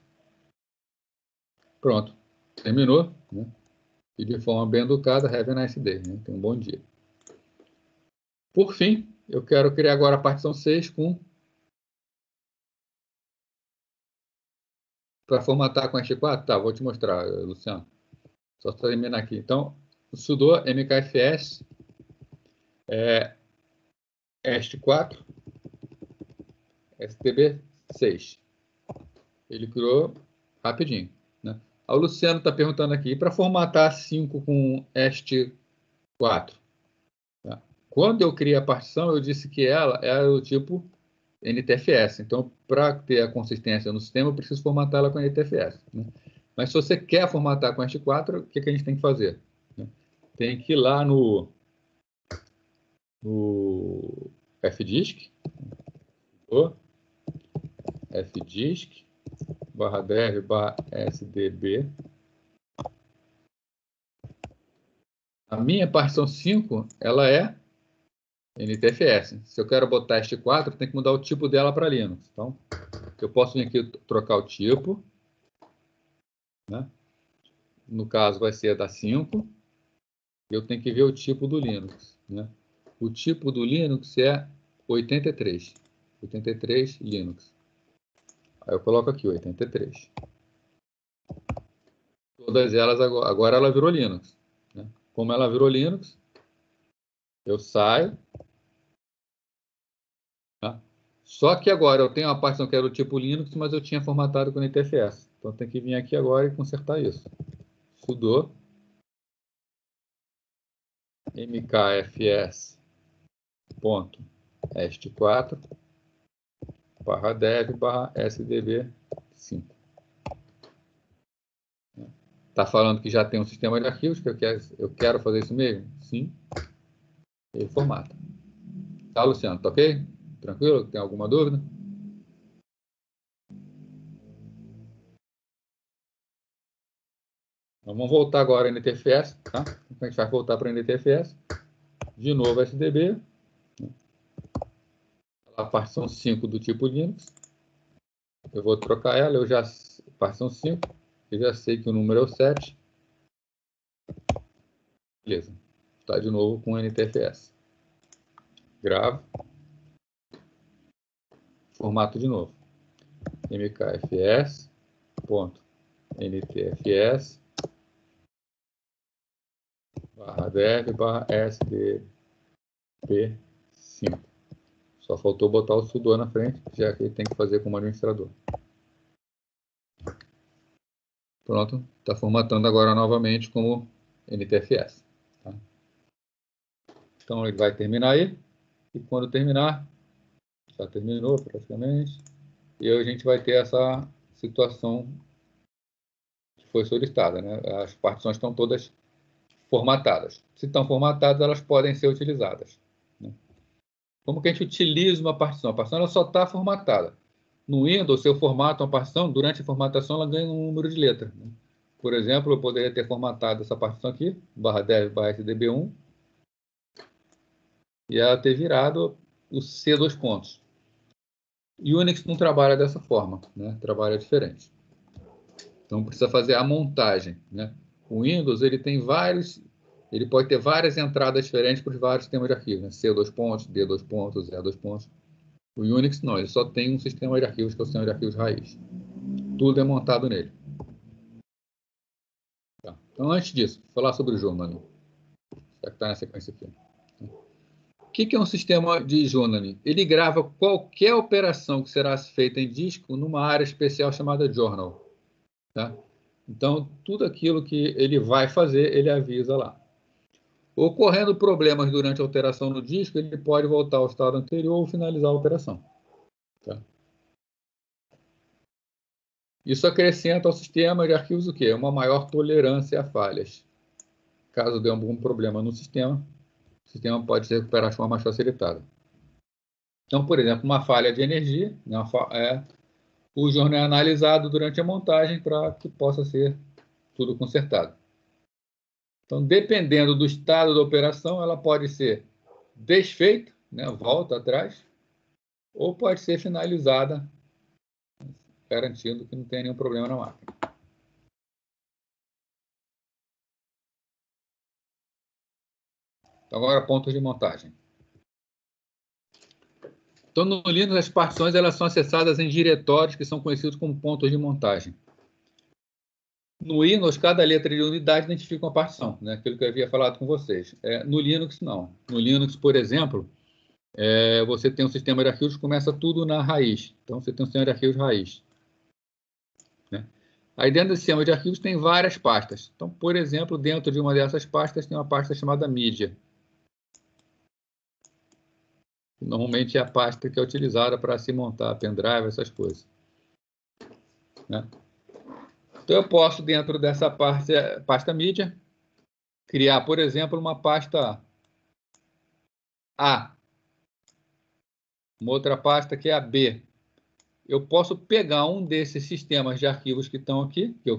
S1: Pronto, terminou, né? E de forma bem educada, have a nice day, né? Tenha um bom dia. Por fim, eu quero criar agora a partição 6 para formatar com est4. Tá, vou te mostrar, Luciano. Só terminar aqui. Então, o sudo mkfs est4 sdb6. Ele criou rapidinho, né? O Luciano está perguntando aqui, para formatar 5 com est4? Tá? Quando eu criei a partição, eu disse que ela era do tipo NTFS. Então, para ter a consistência no sistema, eu preciso formatar ela com NTFS, né? Mas se você quer formatar com est4, o que a gente tem que fazer? Tem que ir lá no fdisk, fdisk /dev/sdb. A minha partição 5, ela é NTFS. Se eu quero botar est4, tem que mudar o tipo dela para Linux. Então, eu posso vir aqui trocar o tipo, né? No caso, vai ser a da 5. Eu tenho que ver o tipo do Linux, né? O tipo do Linux é 83. 83 Linux. Aí eu coloco aqui 83. Todas elas agora ela virou Linux, né? Como ela virou Linux, eu saio. Tá? Só que agora eu tenho uma partição que era do tipo Linux, mas eu tinha formatado com NTFS. Então eu tenho que vir aqui agora e consertar isso. Sudo mkfs.est4 /dev/sdb5. Está falando que já tem um sistema de arquivos, que eu quero fazer isso mesmo? Sim. Ele formata. Tá, Luciano? Tá ok? Tranquilo? Tem alguma dúvida? Então, vamos voltar agora em NTFS, tá? A gente vai voltar para NTFS. De novo SDB. A partição 5 do tipo Linux. Eu vou trocar ela, partição 5, eu já sei que o número é o 7. Beleza. Está de novo com NTFS. Gravo. Formato de novo. mkfs.ntfs /dev/sdb5. Só faltou botar o sudo na frente, já que ele tem que fazer como administrador. Pronto, está formatando agora novamente como NTFS. Tá? Então ele vai terminar aí, e quando terminar, já terminou praticamente, e aí a gente vai ter essa situação foi solicitada, né? As partições estão todas formatadas. Se estão formatadas, elas podem ser utilizadas, né? Como que a gente utiliza uma partição? A partição ela só está formatada. No Windows, se eu formato uma partição, durante a formatação ela ganha um número de letra, né? Por exemplo, eu poderia ter formatado essa partição aqui, /dev/sdb1, e ela ter virado o C dois pontos. E o Unix não trabalha dessa forma, né? Trabalha diferente. Então precisa fazer a montagem, né? O Windows ele pode ter várias entradas diferentes para os vários sistemas de arquivos, né? C dois pontos, D dois pontos, E dois pontos. O Unix não, ele só tem um sistema de arquivos que é o sistema de arquivos raiz. Tudo é montado nele. Tá. Então antes disso, vou falar sobre o journaling. Já que está na sequência aqui. O que é um sistema de journaling? Ele grava qualquer operação que será feita em disco numa área especial chamada journal. Tá? Então, tudo aquilo que ele vai fazer, ele avisa lá. Ocorrendo problemas durante a alteração no disco, ele pode voltar ao estado anterior ou finalizar a operação. Tá? Isso acrescenta ao sistema de arquivos o quê? Uma maior tolerância a falhas. Caso dê algum problema no sistema, o sistema pode se recuperar de forma mais facilitada. Então, por exemplo, uma falha de energia, o jornal é analisado durante a montagem para que possa ser tudo consertado. Então, dependendo do estado da operação, ela pode ser desfeita, né, volta atrás, ou pode ser finalizada, garantindo que não tem nenhum problema na máquina. Então, agora, pontos de montagem. Então, no Linux, as partições elas são acessadas em diretórios que são conhecidos como pontos de montagem. No Windows, cada letra de unidade identifica uma partição, né? Aquilo que eu havia falado com vocês. No Linux, não. No Linux, por exemplo, você tem um sistema de arquivos que começa tudo na raiz. Então, você tem um sistema de arquivos raiz, né? Aí, dentro do sistema de arquivos, tem várias pastas. Então, por exemplo, dentro de uma dessas pastas, tem uma pasta chamada mídia. Normalmente é a pasta que é utilizada para se montar pendrive, essas coisas, né? Então, eu posso, dentro dessa pasta mídia, criar, por exemplo, uma pasta A, uma outra pasta que é a B. Eu posso pegar um desses sistemas de arquivos que estão aqui, que eu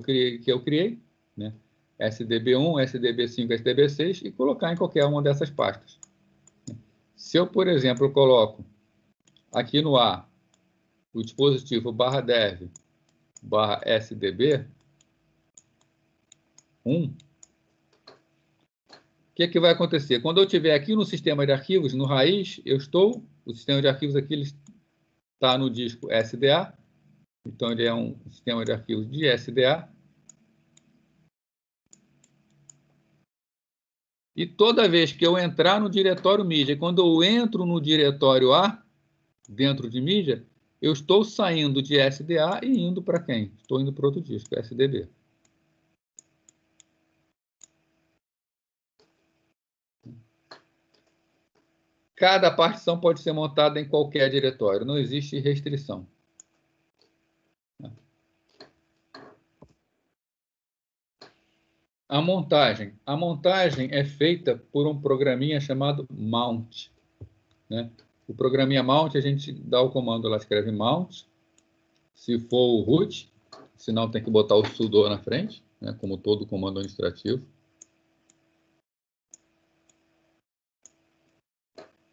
S1: criei, né? SDB1, SDB5, SDB6, e colocar em qualquer uma dessas pastas. Se eu, por exemplo, coloco aqui no A o dispositivo /dev/sdb1, o que vai acontecer? Quando eu estiver aqui no sistema de arquivos, no raiz, o sistema de arquivos aqui está no disco SDA, então ele é um sistema de arquivos de SDA. E toda vez que eu entrar no diretório mídia, quando eu entro no diretório A, dentro de mídia, eu estou saindo de SDA e indo para quem? Estou indo para outro disco, SDB. Cada partição pode ser montada em qualquer diretório, não existe restrição. A montagem é feita por um programinha chamado mount, né? O programinha mount, a gente dá o comando lá, escreve mount, se for o root, senão tem que botar o sudo na frente, né? Como todo comando administrativo.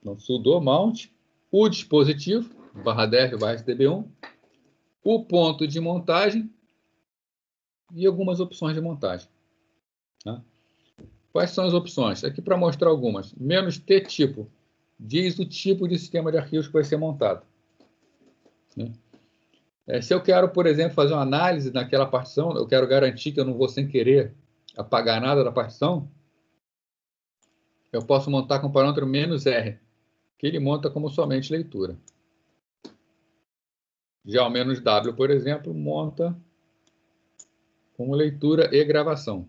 S1: Então, sudo mount, o dispositivo, /dev/sdb1, o ponto de montagem e algumas opções de montagem. Tá? Quais são as opções? Aqui para mostrar algumas. Menos T tipo, diz o tipo de sistema de arquivos que vai ser montado, né? Se eu quero, por exemplo, fazer uma análise naquela partição, eu quero garantir que eu não vou, sem querer, apagar nada da partição, eu posso montar com o parâmetro "-r", que ele monta como somente leitura. Já o "-w", por exemplo, monta como leitura e gravação.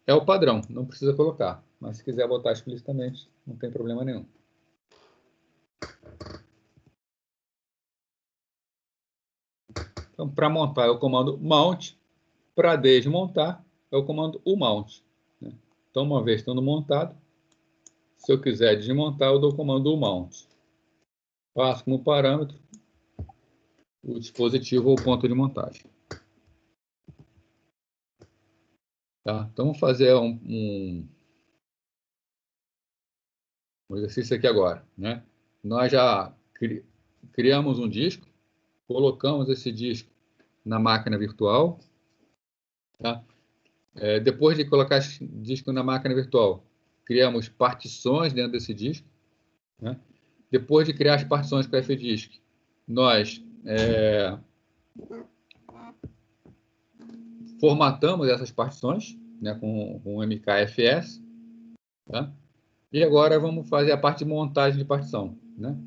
S1: É o padrão, não precisa colocar. Mas se quiser botar explicitamente, não tem problema nenhum. Então, para montar, eu comando mount, Para desmontar, é o comando umount. Né? Então, uma vez estando montado, se eu quiser desmontar, eu dou o comando umount. Passo como parâmetro o dispositivo ou ponto de montagem. Tá? Então, vamos fazer um exercício aqui agora. Né? Nós já criamos um disco, colocamos esse disco na máquina virtual. Tá? Depois de colocar esse disco na máquina virtual, criamos partições dentro desse disco. Né? Depois de criar as partições com a FDisk, nós formatamos essas partições, né, com o MKFS. Tá? E agora vamos fazer a parte de montagem de partição. Né?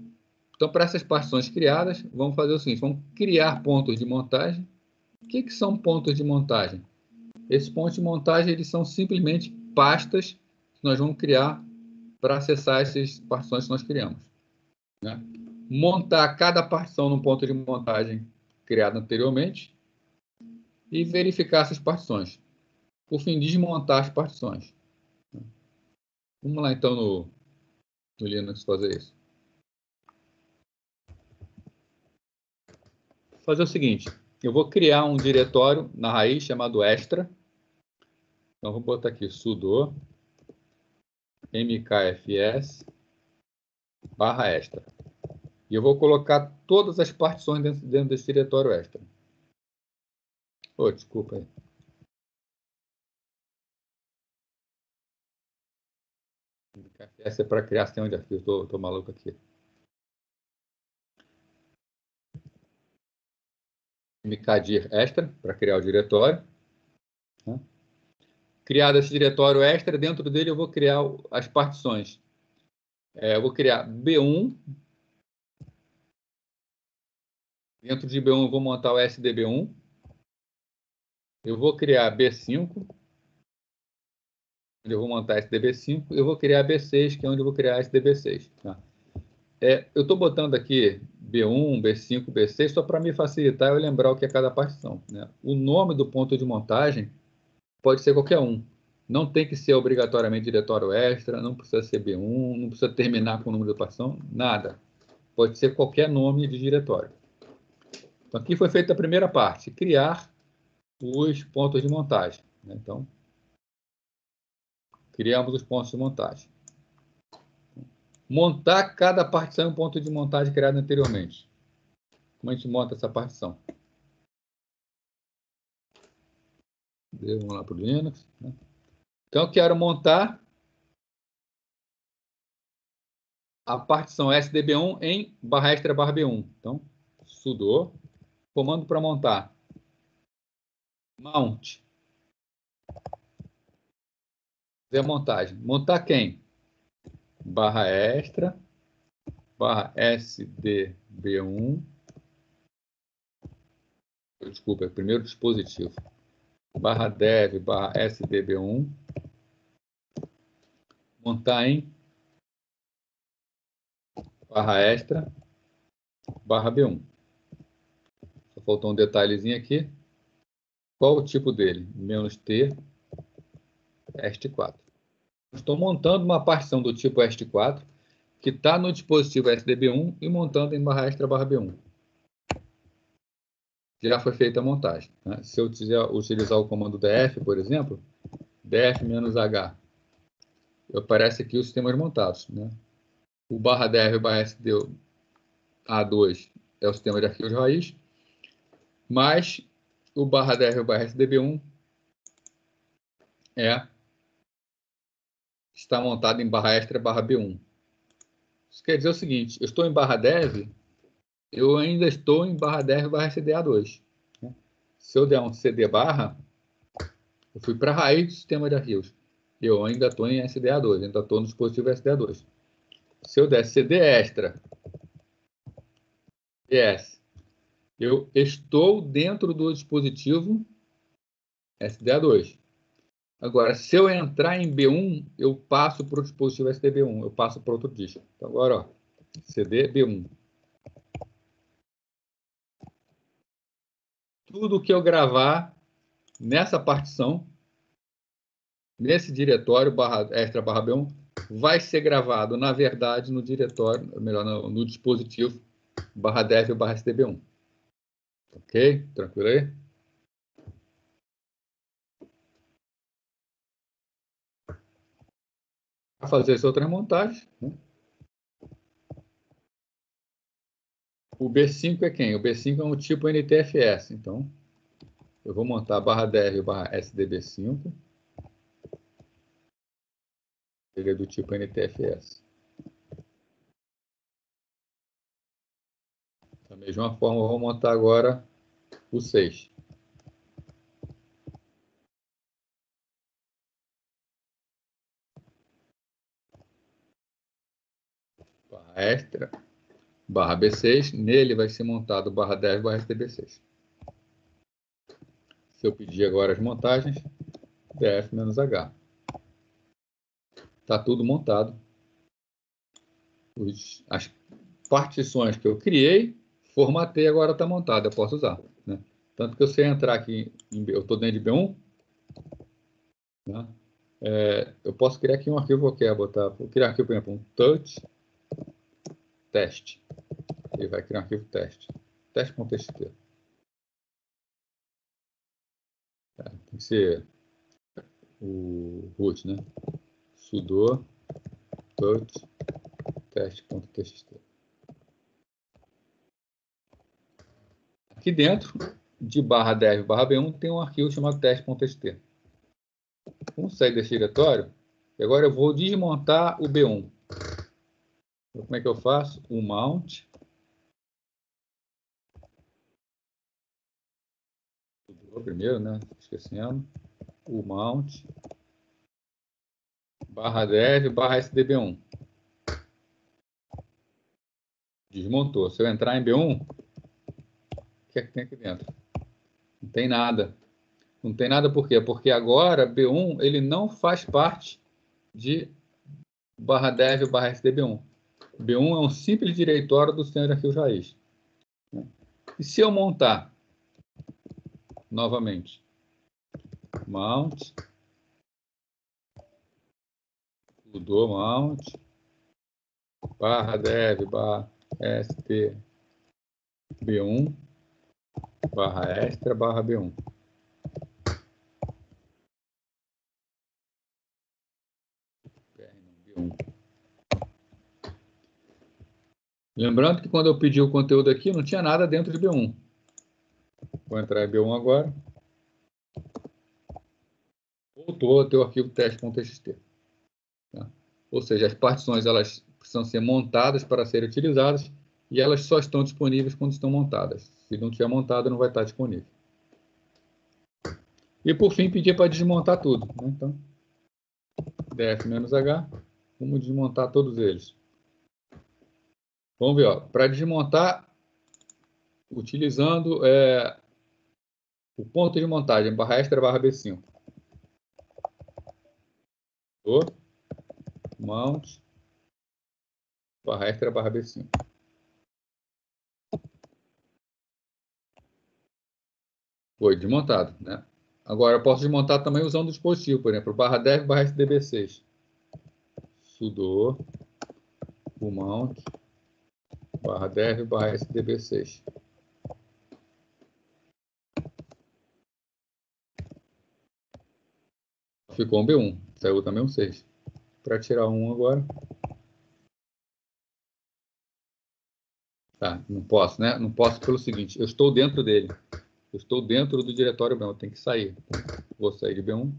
S1: Então, para essas partições criadas, vamos fazer o seguinte: vamos criar pontos de montagem. O que são pontos de montagem? Esses pontos de montagem eles são simplesmente pastas que nós vamos criar para acessar essas partições que nós criamos. Né? Montar cada partição num ponto de montagem criado anteriormente e verificar essas partições. Por fim, desmontar as partições. Vamos lá, então, no Linux fazer isso. Vou fazer o seguinte, eu vou criar um diretório na raiz chamado extra. Então, vou botar aqui sudo mkfs /extra. E eu vou colocar todas as partições dentro desse diretório extra. Oh, desculpa aí. Essa é para criar sistema de arquivo. Estou maluco aqui. mkdir extra, para criar o diretório. Né? Criado esse diretório extra, dentro dele eu vou criar as partições. Eu vou criar B1. Dentro de B1 eu vou montar o SDB1. Eu vou criar B5, onde eu vou montar SDB5. Eu vou criar B6, que é onde eu vou criar SDB6. Tá? Eu estou botando aqui B1, B5, B6, só para me facilitar eu lembrar o que é cada partição. Né? O nome do ponto de montagem pode ser qualquer um. Não tem que ser obrigatoriamente diretório extra, não precisa ser B1, não precisa terminar com o número de partição, nada. Pode ser qualquer nome de diretório. Então, aqui foi feita a primeira parte, criar os pontos de montagem. Né? Então, criamos os pontos de montagem. Montar cada partição em um ponto de montagem criado anteriormente. Como a gente monta essa partição? Vamos lá para o Linux. Né? Então, eu quero montar a partição SDB1 em /extra/B1. Então, sudo, comando para montar. Mount. Fazer a montagem. Montar quem? /extra, /SDB1. Desculpa, é o primeiro dispositivo. /dev, /SDB1. Montar em /extra, /B1. Só faltou um detalhezinho aqui. Qual o tipo dele? -T, EST4. Estou montando uma partição do tipo EST4 que está no dispositivo SDB1 e montando em /extra/B1. Já foi feita a montagem. Né? Se eu utilizar o comando df, por exemplo, df-h, aparece aqui os sistemas montados. Né? O /dev, /sda2 é o sistema de arquivos raiz, mas o /dev, /sdb1 está montado em /extra/B1. Isso quer dizer o seguinte, eu estou em /dev, eu ainda estou em /dev, /sda2. Se eu der um cd /, eu fui para a raiz do sistema de arquivos. Eu ainda estou em SDA2, ainda estou no dispositivo SDA2. Se eu der cd extra, PS, eu estou dentro do dispositivo SDA2. Agora, se eu entrar em B1, eu passo para o dispositivo SDB1, eu passo para outro disco. Então, agora, ó, CD B1. Tudo que eu gravar nessa partição, nesse diretório extra barra B1, vai ser gravado, na verdade, no diretório, melhor, no dispositivo barra dev barra SDB1. Ok? Tranquilo aí? Para fazer as outras montagens, né? O B5 é quem? O B5 é um tipo NTFS. Então, eu vou montar barra dev barra SDB5. Ele é do tipo NTFS. Da mesma forma, eu vou montar agora o 6. Barra extra, barra B6. Nele vai ser montado barra dev barra SDB6. Se eu pedir agora as montagens, df-h. Está tudo montado. As partições que eu criei, formatei, agora está montado, eu posso usar. Né? Tanto que eu sei entrar aqui, eu estou dentro de B1, né? Eu posso criar aqui um arquivo qualquer, vou criar aqui, por exemplo, um touch teste. Ele vai criar um arquivo teste. Teste.txt. Tem que ser o root, né? Sudo touch teste.txt. Aqui dentro de barra dev barra B1 tem um arquivo chamado teste.txt. Vamos sair desse diretório. E agora eu vou desmontar o B1. Então, como é que eu faço? O mount. Primeiro, né? Esquecendo. O mount. Barra dev barra SDB1. Desmontou. Se eu entrar em B1, o que é que tem aqui dentro? Não tem nada. Não tem nada por quê? Porque agora B1 ele não faz parte de barra dev barra SDB1. B1 é um simples diretório do sistema de arquivos raiz. E se eu montar novamente mount, sudo mount, barra dev barra STB1 barra extra barra B1. Lembrando que quando eu pedi o conteúdo aqui, não tinha nada dentro de B1. Vou entrar em B1 agora. Voltou a ter o arquivo teste.txt. Tá? Ou seja, as partições elas precisam ser montadas para serem utilizadas e elas só estão disponíveis quando estão montadas. Se não tiver montada, não vai estar disponível. E por fim, pedir para desmontar tudo. Né? Então, df-h, vamos desmontar todos eles. Vamos ver, para desmontar, utilizando o ponto de montagem, barra extra barra B5. Mount, barra extra barra B5. Foi desmontado, né? Agora eu posso desmontar também usando o dispositivo, por exemplo, barra dev barra SDB6. Sudo mount barra dev barra SDB6. Ficou um B1, saiu também um 6. Para tirar um agora. Tá, não posso, né? Não posso pelo seguinte, eu estou dentro dele. Eu estou dentro do diretório B1, eu tenho que sair. Vou sair de B1.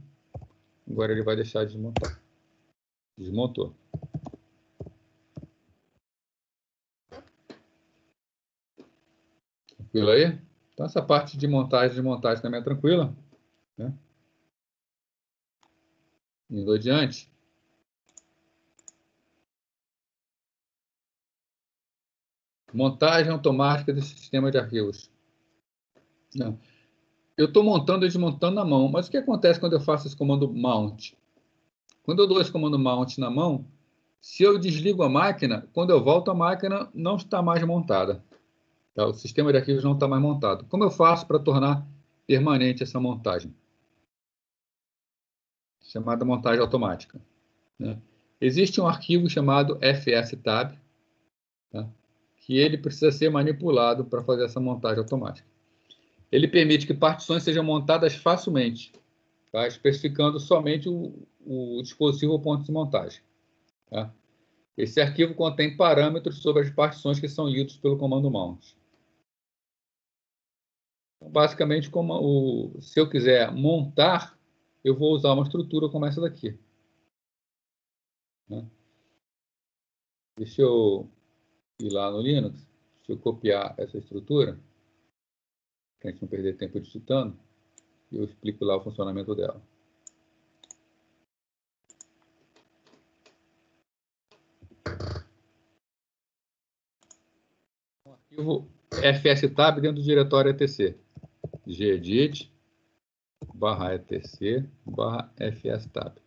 S1: Agora ele vai deixar de desmontar. Desmontou. Tranquilo aí? Então essa parte de montagem também é tranquila. Né? Indo adiante. Montagem automática desse sistema de arquivos. Não. Eu estou montando e desmontando na mão, mas o que acontece quando eu faço esse comando mount? Quando eu dou esse comando mount na mão, se eu desligo a máquina, quando eu volto a máquina não está mais montada. Tá? O sistema de arquivos não está mais montado. Como eu faço para tornar permanente essa montagem? chamada montagem automática, né? Existe um arquivo chamado fstab, tá? Que ele precisa ser manipulado para fazer essa montagem automática. Ele permite que partições sejam montadas facilmente, tá? Especificando somente o dispositivo ou ponto de montagem, tá? Esse arquivo contém parâmetros sobre as partições que são lidos pelo comando mount. Então, basicamente, se eu quiser montar, eu vou usar uma estrutura como essa daqui, né? Deixa eu ir lá no Linux, deixa eu copiar essa estrutura, para a gente não perder tempo digitando, e eu explico lá o funcionamento dela. O arquivo fstab dentro do diretório etc. gedit /etc /fstab.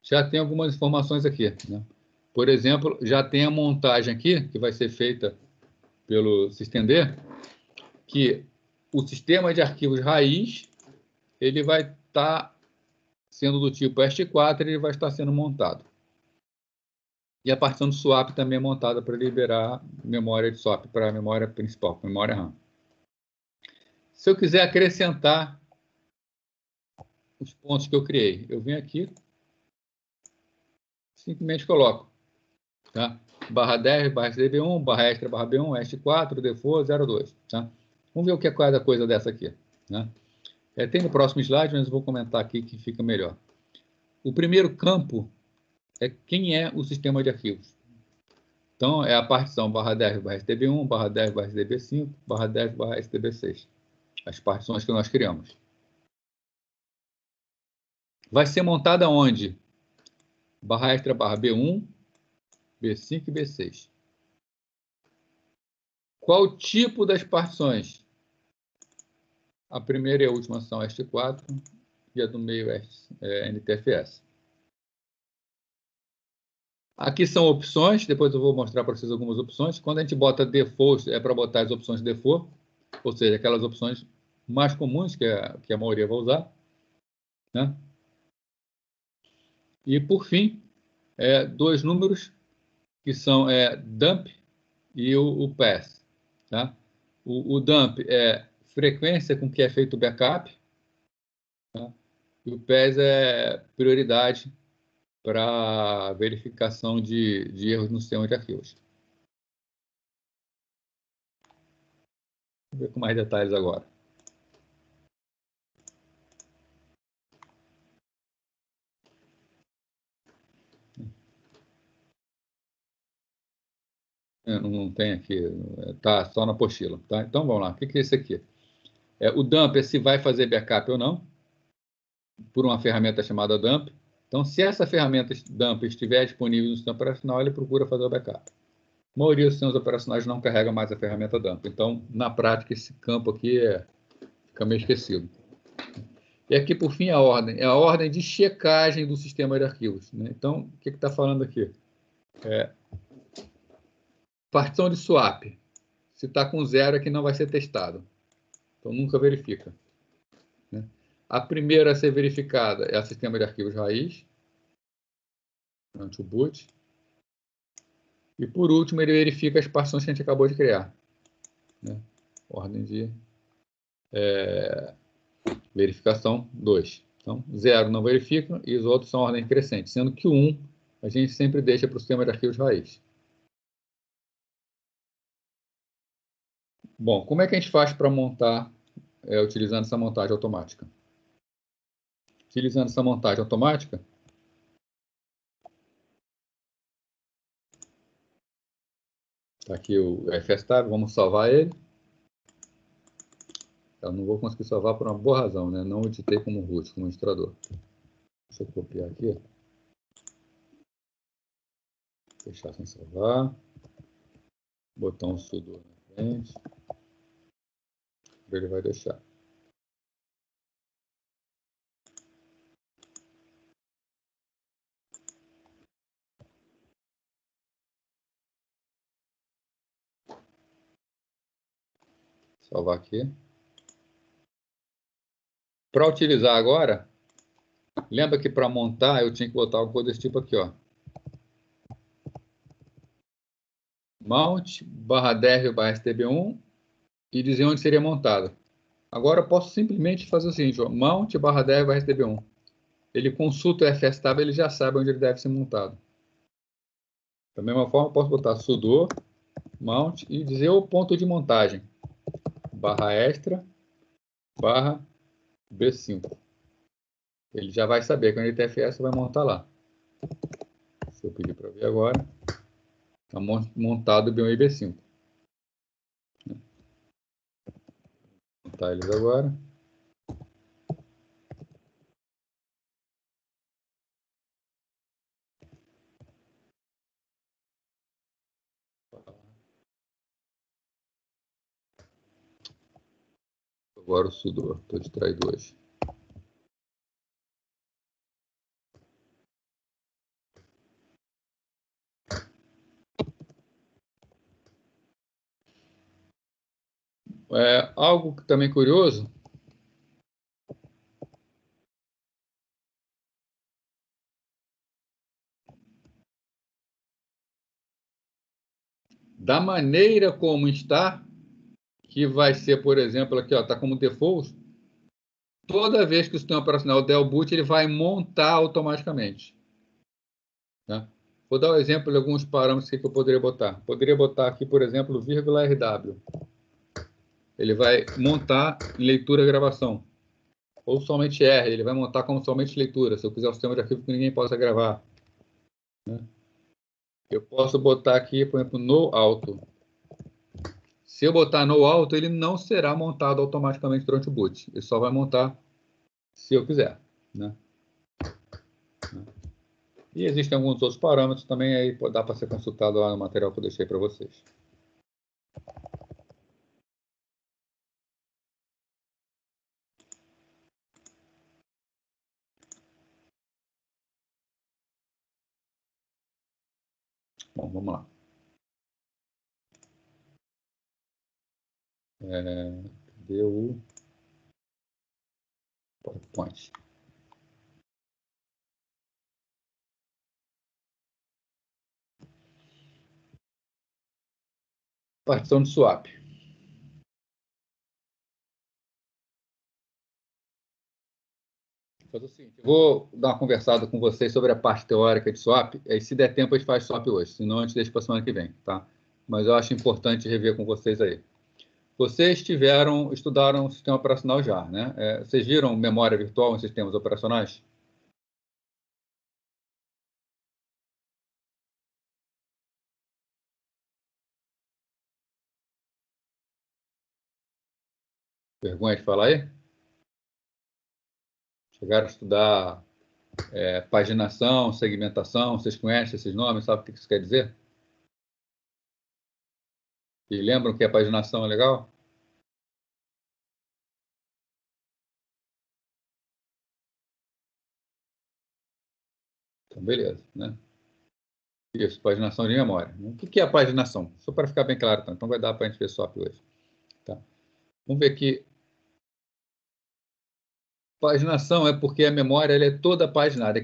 S1: Já tem algumas informações aqui, né? Por exemplo, já tem a montagem aqui, que vai ser feita pelo systemd, que o sistema de arquivos raiz, ele vai estar sendo do tipo EST4, ele vai estar sendo montado. E a partição de swap também é montada para liberar memória de swap para a memória principal, memória RAM. Se eu quiser acrescentar os pontos que eu criei, eu venho aqui, simplesmente coloco, tá? /10, /db1, /extra, /b1, est4, default 02, tá? Vamos ver o que é cada coisa dessa aqui, né? Tem no próximo slide, mas eu vou comentar aqui que fica melhor. O primeiro campo é quem é o sistema de arquivos. Então, é a partição /10, /stb1, /10, /stb5, /10, /stb6. As partições que nós criamos. Vai ser montada onde? /extra, /b1, b5 e b6. Qual o tipo das partições? A primeira e a última são est4 e a do meio é NTFS. Aqui são opções, depois eu vou mostrar para vocês algumas opções. Quando a gente bota default, é para botar as opções default, ou seja, aquelas opções mais comuns que a maioria vai usar, né? E, por fim, dois números que são dump e o pass, tá? O dump é frequência com que é feito o backup, tá? E o pass é prioridade para verificação de erros no sistema de arquivos. Vamos ver com mais detalhes agora. Não tem aqui, está só na apostila, tá? Então vamos lá, o que é isso aqui? O dump é se vai fazer backup ou não, por uma ferramenta chamada dump. Então, se essa ferramenta dump estiver disponível no sistema operacional, ele procura fazer o backup. A maioria dos sistemas operacionais não carrega mais a ferramenta dump. Então, na prática, esse campo aqui fica meio esquecido. E aqui, por fim, a ordem. É a ordem de checagem do sistema de arquivos, né? Então, o que está falando aqui? Partição de swap. Se está com 0, aqui não vai ser testado. Então, nunca verifica, né? A primeira a ser verificada é o sistema de arquivos raiz, durante o boot. E, por último, ele verifica as partições que a gente acabou de criar, né? Ordem de verificação 2. Então, 0 não verifica e os outros são ordem crescente, sendo que o 1 a gente sempre deixa para o sistema de arquivos raiz. Bom, como é que a gente faz para montar, utilizando essa montagem automática? Utilizando essa montagem automática, está aqui o fstab, vamos salvar ele. Eu não vou conseguir salvar por uma boa razão, né? Não editei como root, como administrador. Deixa eu copiar aqui. Fechar sem salvar. Botar um sudo na frente. Ele vai deixar. Salvar aqui. Para utilizar agora, lembra que para montar eu tinha que botar alguma coisa desse tipo aqui, ó. Mount /dev/stb1 e dizer onde seria montado. Agora eu posso simplesmente fazer o seguinte, ó, mount /dev/stb1. Ele consulta o fstab, ele já sabe onde ele deve ser montado. Da mesma forma, eu posso botar sudo mount e dizer o ponto de montagem. /extra /b5. Ele já vai saber que onde ele TFS vai montar lá. Se eu pedir para ver agora, está montado o B1 e B5. Vou montar eles agora. Agora o sudo, estou distraído hoje. Algo também curioso, da maneira como está, que vai ser, por exemplo, aqui, está como default, toda vez que o sistema operacional der o boot, ele vai montar automaticamente. Tá? Vou dar um exemplo de alguns parâmetros que eu poderia botar. Poderia botar aqui, por exemplo, _RW. Ele vai montar em leitura e gravação. Ou somente R, ele vai montar como somente leitura, se eu quiser um sistema de arquivo que ninguém possa gravar. Né? Eu posso botar aqui, por exemplo, no auto. Se eu botar no auto, ele não será montado automaticamente durante o boot. Ele só vai montar se eu quiser. Né? E existem alguns outros parâmetros também, aí dá para ser consultado lá no material que eu deixei para vocês. Bom, vamos lá. Cadê o PowerPoint? Partição de swap. Faz o seguinte, eu vou dar uma conversada com vocês sobre a parte teórica de swap, e se der tempo a gente faz swap hoje, senão a gente deixa para a semana que vem, tá? Mas eu acho importante rever com vocês aí. Vocês estudaram o sistema operacional já, né? Vocês viram memória virtual em sistemas operacionais? Vergonha de falar aí? Chegaram a estudar paginação, segmentação, vocês conhecem esses nomes, sabe o que isso quer dizer? E lembram que a paginação é legal? Então, beleza, né? Isso, paginação de memória. O que é a paginação? Só para ficar bem claro, então vai dar para a gente ver swap hoje. Tá? Vamos ver aqui. Paginação é porque a memória ela é toda paginada,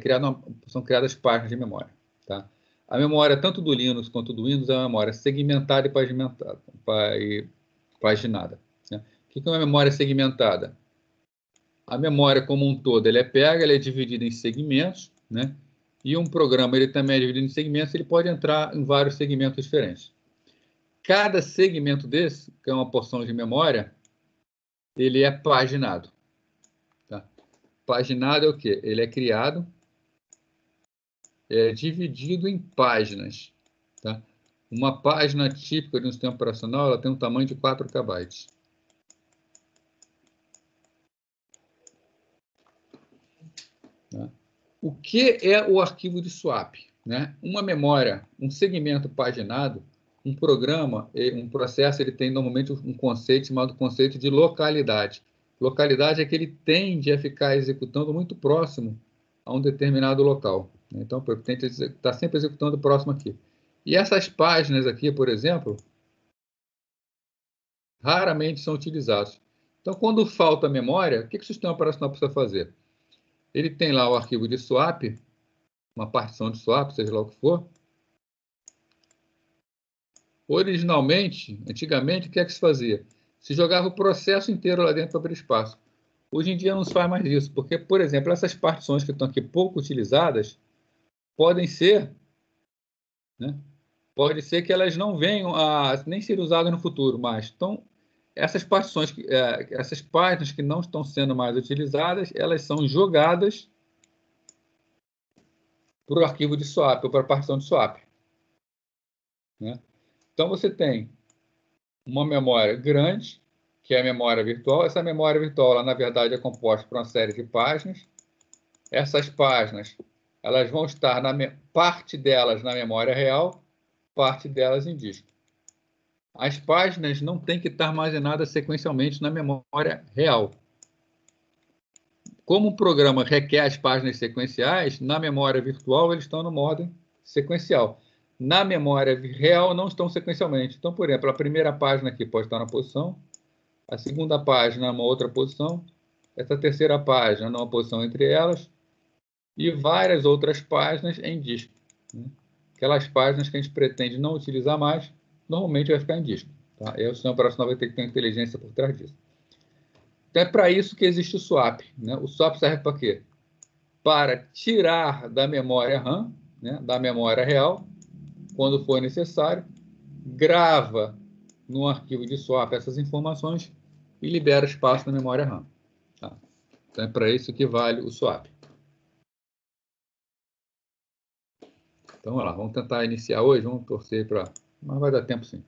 S1: são criadas páginas de memória. Tá? A memória, tanto do Linux quanto do Windows, é uma memória segmentada e paginada. Né? O que é uma memória segmentada? A memória como um todo, ela é dividida em segmentos, né? E um programa ele também é dividido em segmentos, ele pode entrar em vários segmentos diferentes. Cada segmento desse, que é uma porção de memória, ele é paginado. Tá? Paginado é o quê? Ele é criado, dividido em páginas. Tá? Uma página típica de um sistema operacional ela tem um tamanho de 4 KB. Tá? O que é o arquivo de swap? Né? Uma memória, um segmento paginado, um programa, um processo, ele tem normalmente um conceito chamado conceito de localidade. Localidade é que ele tende a ficar executando muito próximo a um determinado local. Então, eu tento estar sempre executando próximo aqui. E essas páginas aqui, por exemplo, raramente são utilizadas. Então, quando falta memória, o que o sistema operacional precisa fazer? Ele tem lá o arquivo de swap, uma partição de swap, seja lá o que for. Originalmente, antigamente, o que é que se fazia? Se jogava o processo inteiro lá dentro para abrir espaço. Hoje em dia não se faz mais isso, porque, por exemplo, essas partições que estão aqui pouco utilizadas podem ser, né? Pode ser que elas não venham a nem ser usadas no futuro mais. Então, essas partições, essas páginas que não estão sendo mais utilizadas, elas são jogadas para o arquivo de swap, ou para a partição de swap, né? Então, você tem uma memória grande, que é a memória virtual. Essa memória virtual, ela, na verdade, é composta por uma série de páginas. Essas páginas, elas vão estar, parte delas na memória real, parte delas em disco. As páginas não têm que estar armazenadas sequencialmente na memória real. Como o programa requer as páginas sequenciais, na memória virtual eles estão no modo sequencial. Na memória real não estão sequencialmente. Então, por exemplo, a primeira página aqui pode estar na posição, a segunda página numa outra posição, essa terceira página numa posição entre elas, e várias outras páginas em disco, né? Aquelas páginas que a gente pretende não utilizar mais, normalmente vai ficar em disco. Tá? E aí o sistema operacional vai ter que ter inteligência por trás disso. Então é para isso que existe o swap, né? O swap serve para quê? Para tirar da memória RAM, né, da memória real, quando for necessário, grava no arquivo de swap essas informações e libera espaço na memória RAM. Tá? Então é para isso que vale o swap. Então, vamos lá, vamos tentar iniciar hoje, vamos torcer para... Mas vai dar tempo sim.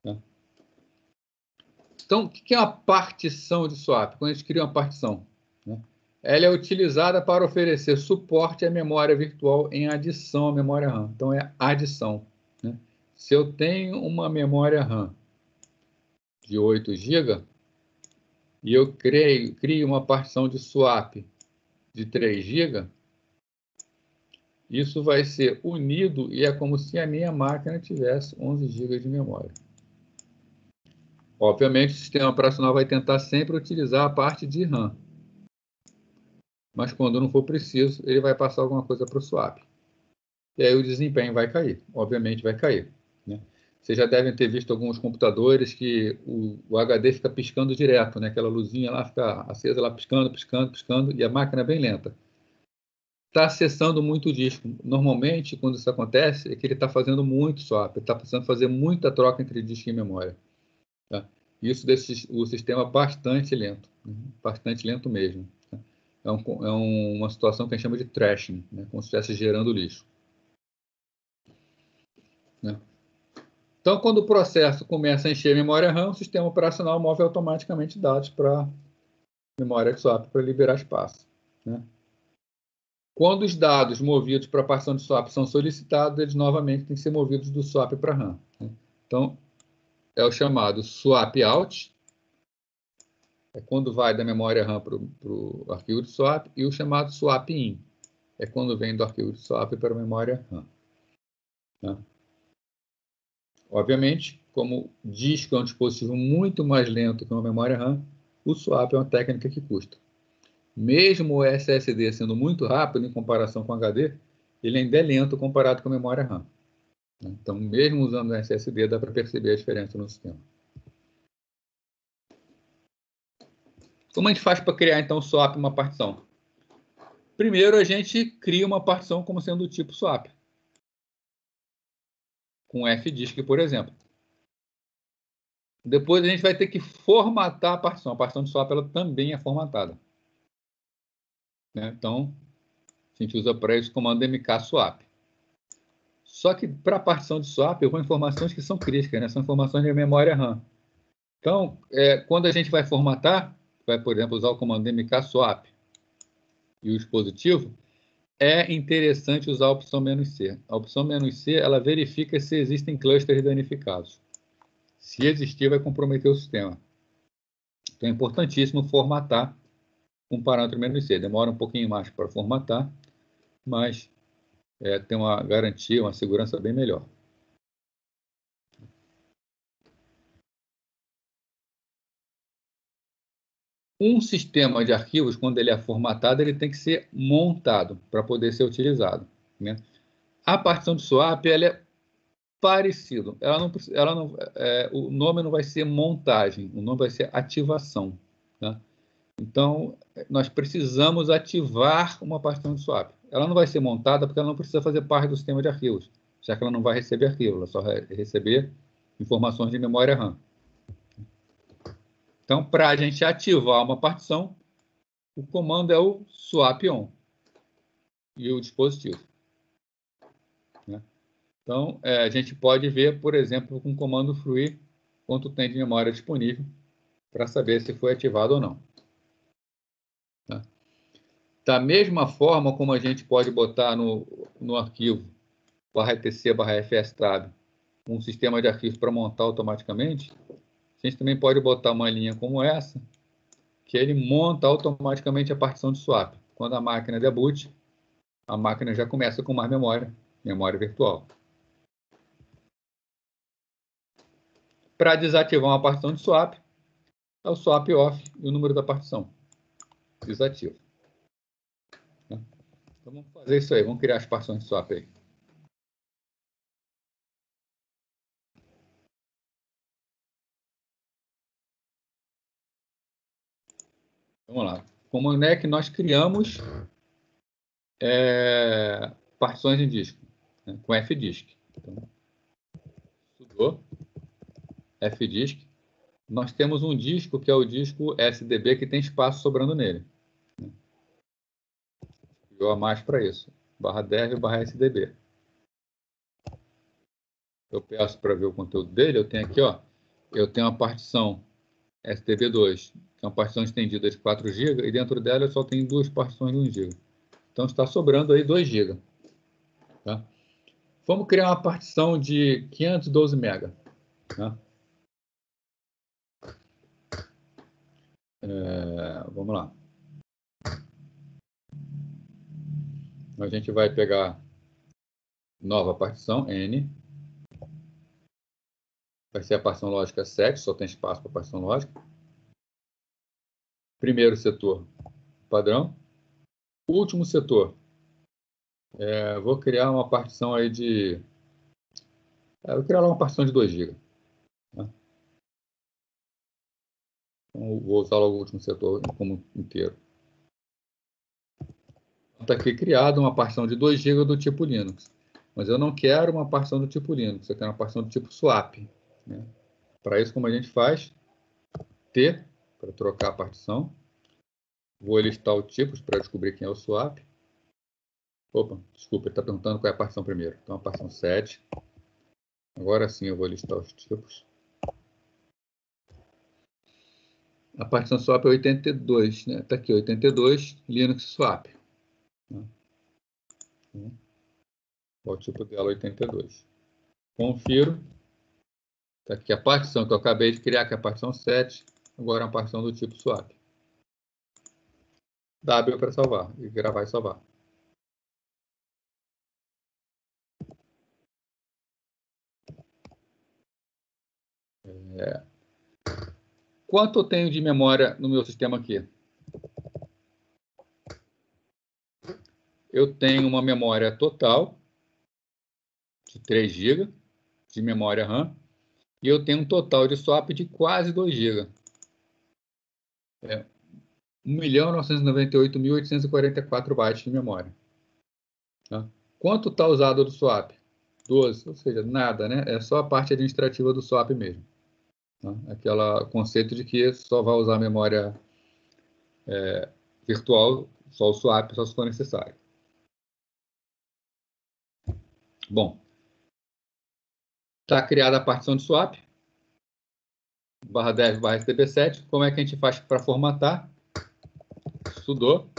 S1: Né? Então, o que é uma partição de swap? Quando a gente cria uma partição, né? Ela é utilizada para oferecer suporte à memória virtual em adição à memória RAM. Então, é adição, né? Se eu tenho uma memória RAM de 8 GB e eu crio uma partição de swap de 3 GB, isso vai ser unido e é como se a minha máquina tivesse 11 GB de memória. Obviamente, o sistema operacional vai tentar sempre utilizar a parte de RAM. Mas quando não for preciso, ele vai passar alguma coisa para o swap. E aí o desempenho vai cair. Obviamente vai cair, né? Vocês já devem ter visto alguns computadores que o HD fica piscando direto, né? Aquela luzinha lá fica acesa, lá piscando, piscando, piscando, e a máquina é bem lenta. Está acessando muito o disco. Normalmente, quando isso acontece, é que ele está fazendo muito swap, está precisando fazer muita troca entre disco e memória. Tá? Isso deixa o sistema bastante lento, né? Bastante lento mesmo. Tá? Uma situação que a gente chama de thrashing, né? Como se estivesse gerando lixo. Né? Então, quando o processo começa a encher a memória RAM, o sistema operacional move automaticamente dados para a memória de swap para liberar espaço. Né? Quando os dados movidos para a partição de swap são solicitados, eles novamente têm que ser movidos do swap para a RAM. Né? Então, é o chamado swap out, é quando vai da memória RAM para o arquivo de swap, e o chamado swap in, é quando vem do arquivo de swap para a memória RAM. Né? Obviamente, como disco é um dispositivo muito mais lento que uma memória RAM, o swap é uma técnica que custa. Mesmo o SSD sendo muito rápido em comparação com o HD, ele ainda é lento comparado com a memória RAM. Então, mesmo usando o SSD, dá para perceber a diferença no sistema. Como a gente faz para criar, então, swap uma partição? Primeiro, a gente cria uma partição como sendo do tipo swap, com FDisk, por exemplo. Depois, a gente vai ter que formatar a partição. A partição de swap ela também é formatada. Né? Então, a gente usa para isso o comando mkswap. Só que para a partição de swap, eu vou informações que são críticas, né? São informações de memória RAM. Então, quando a gente vai formatar, vai, por exemplo, usar o comando mkswap e o dispositivo, é interessante usar a opção "-c". A opção "-c", ela verifica se existem clusters danificados. Se existir, vai comprometer o sistema. Então, é importantíssimo formatar um parâmetro "-c". Demora um pouquinho mais para formatar, mas tem uma garantia, uma segurança bem melhor. um sistema de arquivos, quando ele é formatado, ele tem que ser montado para poder ser utilizado, né? A partição de swap, ela é parecido. O nome não vai ser montagem, o nome vai ser ativação, tá? Então, nós precisamos ativar uma partição de swap. Ela não vai ser montada porque ela não precisa fazer parte do sistema de arquivos, já que ela não vai receber arquivo, ela só vai receber informações de memória RAM. Então, para a gente ativar uma partição, o comando é o swap on e o dispositivo, né? Então, a gente pode ver, por exemplo, com o comando fruir quanto tem de memória disponível para saber se foi ativado ou não, tá? Da mesma forma como a gente pode botar no arquivo /etc/fstab um sistema de arquivos para montar automaticamente, a gente também pode botar uma linha como essa, que ele monta automaticamente a partição de swap. Quando a máquina debut, a máquina já começa com mais memória virtual. Para desativar uma partição de swap, é o swap off e o número da partição. Desativa. Então vamos fazer isso aí, vamos criar as partições de swap aí. Vamos lá. Como é que nós criamos partições em disco? Né? Com fdisk. Então, sudo fdisk. Nós temos um disco que é o disco SDB que tem espaço sobrando nele. Eu a mais para isso. /dev/sdb. Eu peço para ver o conteúdo dele. Eu tenho aqui, ó. Eu tenho uma partição STB2, que é uma partição estendida de 4 GB, e dentro dela eu só tenho duas partições de 1 GB. Então está sobrando aí 2 GB. Tá? Vamos criar uma partição de 512 MB. Tá? Vamos lá. A gente vai pegar nova partição, N. Vai ser a partição lógica 7, só tem espaço para partição lógica. Primeiro setor, padrão. Último setor, vou criar uma partição aí de... vou criar uma partição de 2 GB. Tá? Então, vou usar logo o último setor como inteiro. Está aqui criado uma partição de 2 GB do tipo Linux. Mas eu não quero uma partição do tipo Linux, eu quero uma partição do tipo swap, né? Para isso, como a gente faz? T, para trocar a partição. Vou listar os tipos para descobrir quem é o swap. Opa, desculpa, ele está perguntando qual é a partição primeiro. Então, a partição 7. Agora sim eu vou listar os tipos. A partição swap é 82, né? Está aqui, 82, Linux swap. O tipo dela 82. Confiro. Está aqui a partição que eu acabei de criar, que é a partição 7. Agora é uma partição do tipo swap. W para salvar, e gravar e salvar. Quanto eu tenho de memória no meu sistema aqui? Eu tenho uma memória total de 3 GB de memória RAM e eu tenho um total de swap de quase 2 GB. 1.998.844 bytes de memória. Tá? Quanto está usado do swap? 12, ou seja, nada, né? É só a parte administrativa do swap mesmo. Tá? Aquele conceito de que só vai usar a memória virtual, só o swap, só se for necessário. Bom, está criada a partição de swap, /dev/sdb7. Como é que a gente faz para formatar? Sudo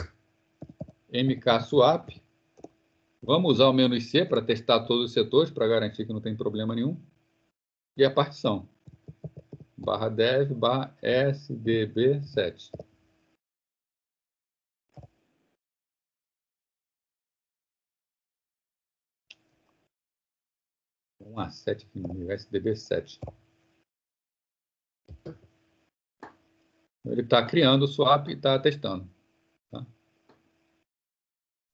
S1: mkswap. Vamos usar o menu C para testar todos os setores, para garantir que não tem problema nenhum. E a partição, /dev/sdb7. Um A7 aqui no SDB7. Ele está criando o swap e está testando. Tá?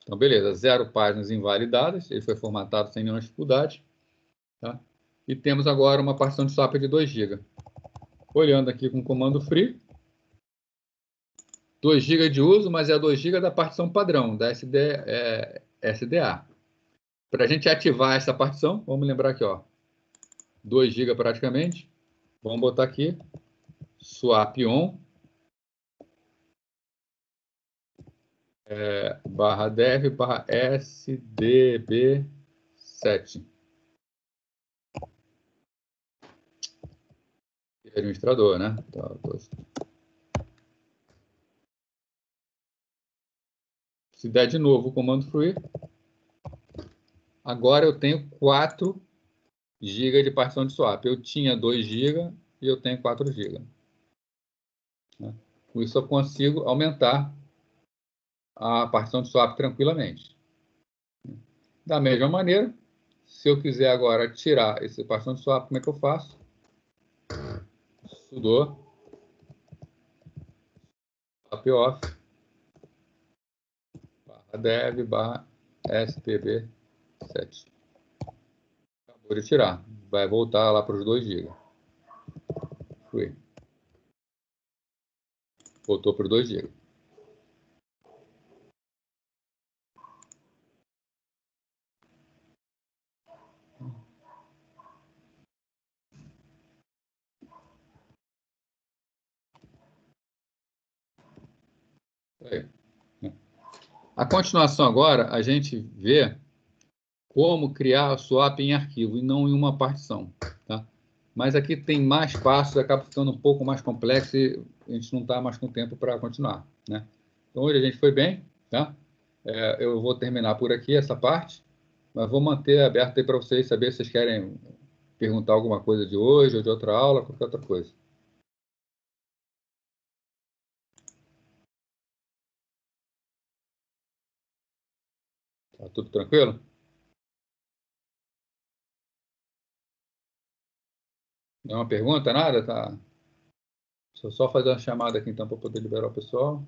S1: Então, beleza, 0 páginas invalidadas, ele foi formatado sem nenhuma dificuldade. Tá? E temos agora uma partição de swap de 2 GB. Olhando aqui com o comando free, 2 GB de uso, mas é 2 GB da partição padrão, da SDA. Para a gente ativar essa partição, vamos lembrar aqui, ó, 2 GB praticamente. Vamos botar aqui, swap on, /dev /sdb7. Administrador, né? Tá, se der de novo o comando free, agora eu tenho 4 GB de partição de swap. Eu tinha 2 GB e eu tenho 4 GB. Com isso eu consigo aumentar a partição de swap tranquilamente. Da mesma maneira, se eu quiser agora tirar esse partição de swap, como é que eu faço? Sudo swap off /dev /sdb7. Acabou de tirar. Vai voltar lá para os 2 GB. Fui. Voltou para os 2 GB. Aí. A continuação agora, a gente vê como criar swap em arquivo e não em uma partição. Tá? Mas aqui tem mais passos, acaba ficando um pouco mais complexo e a gente não está mais com tempo para continuar. Né? Então, hoje a gente foi bem. Tá? Eu vou terminar por aqui essa parte, mas vou manter aberto aí para vocês saber se vocês querem perguntar alguma coisa de hoje ou de outra aula, qualquer outra coisa. Tá tudo tranquilo? Nenhuma pergunta, nada? Tá. Deixa eu só fazer uma chamada aqui então para poder liberar o pessoal.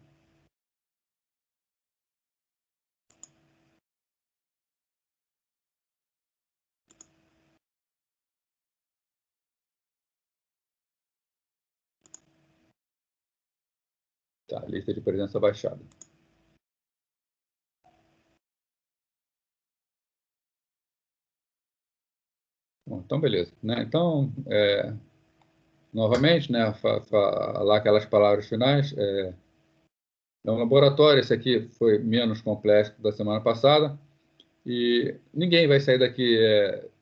S1: Tá, lista de presença baixada. Bom, então, beleza. Né? Então, novamente, né, falar aquelas palavras finais. É um laboratório, esse aqui foi menos complexo da semana passada, e ninguém vai sair daqui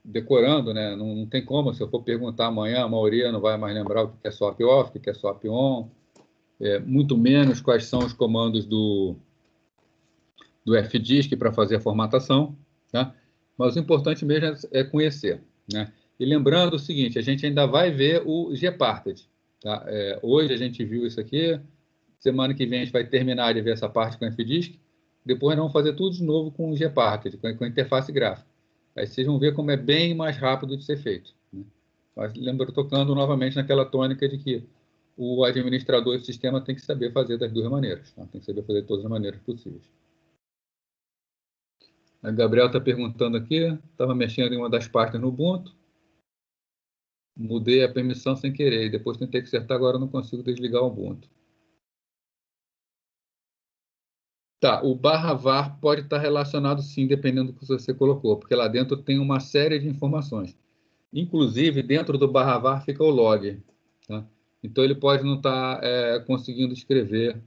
S1: decorando, né? Não tem como, se eu for perguntar amanhã, a maioria não vai mais lembrar o que é swap off, o que é swap on, muito menos quais são os comandos do fdisk para fazer a formatação, tá? Mas o importante mesmo é conhecer, né? E lembrando o seguinte, a gente ainda vai ver o gparted, tá? Hoje a gente viu isso aqui, semana que vem a gente vai terminar de ver essa parte com o fdisk, depois nós vamos fazer tudo de novo com o gparted, com a interface gráfica. Aí vocês vão ver como é bem mais rápido de ser feito, né? Mas lembro, tocando novamente naquela tônica de que o administrador do sistema tem que saber fazer das duas maneiras, tá? Tem que saber fazer de todas as maneiras possíveis. A Gabriel está perguntando aqui, estava mexendo em uma das pastas no Ubuntu, mudei a permissão sem querer, e depois tentei consertar, agora não consigo desligar o Ubuntu. Tá, o /var pode estar relacionado sim, dependendo do que você colocou, porque lá dentro tem uma série de informações. Inclusive, dentro do /var fica o log. Tá? Então, ele pode não estar conseguindo escrever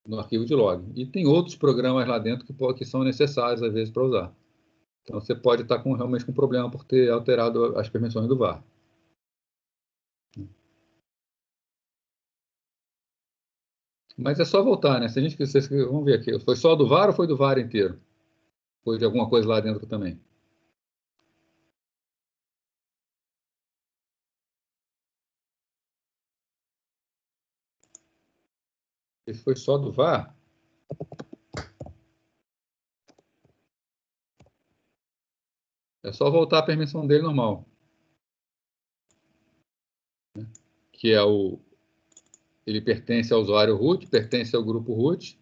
S1: no arquivo de log. E tem outros programas lá dentro que são necessários, às vezes, para usar. Então, você pode estar realmente com problema por ter alterado as permissões do var. Mas é só voltar, né? Se a gente quiser, vamos ver aqui. Foi só do var ou foi do var inteiro? Foi de alguma coisa lá dentro também? Se foi só do var, é só voltar a permissão dele normal. Que é o ele pertence ao usuário root, pertence ao grupo root,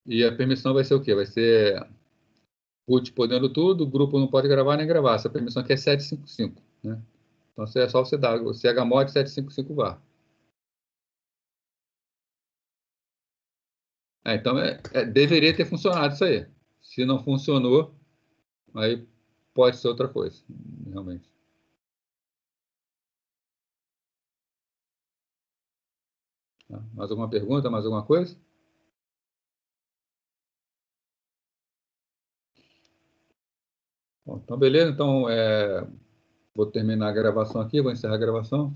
S1: e a permissão vai ser o quê? Vai ser root podendo tudo, o grupo não pode gravar nem gravar. Essa permissão aqui é 755, né? Então, é só você dar o chmod 755 var. Então, deveria ter funcionado isso aí. Se não funcionou, aí pode ser outra coisa, realmente. Tá? Mais alguma pergunta? Mais alguma coisa? Bom, então, beleza. Então, vou terminar a gravação aqui, vou encerrar a gravação.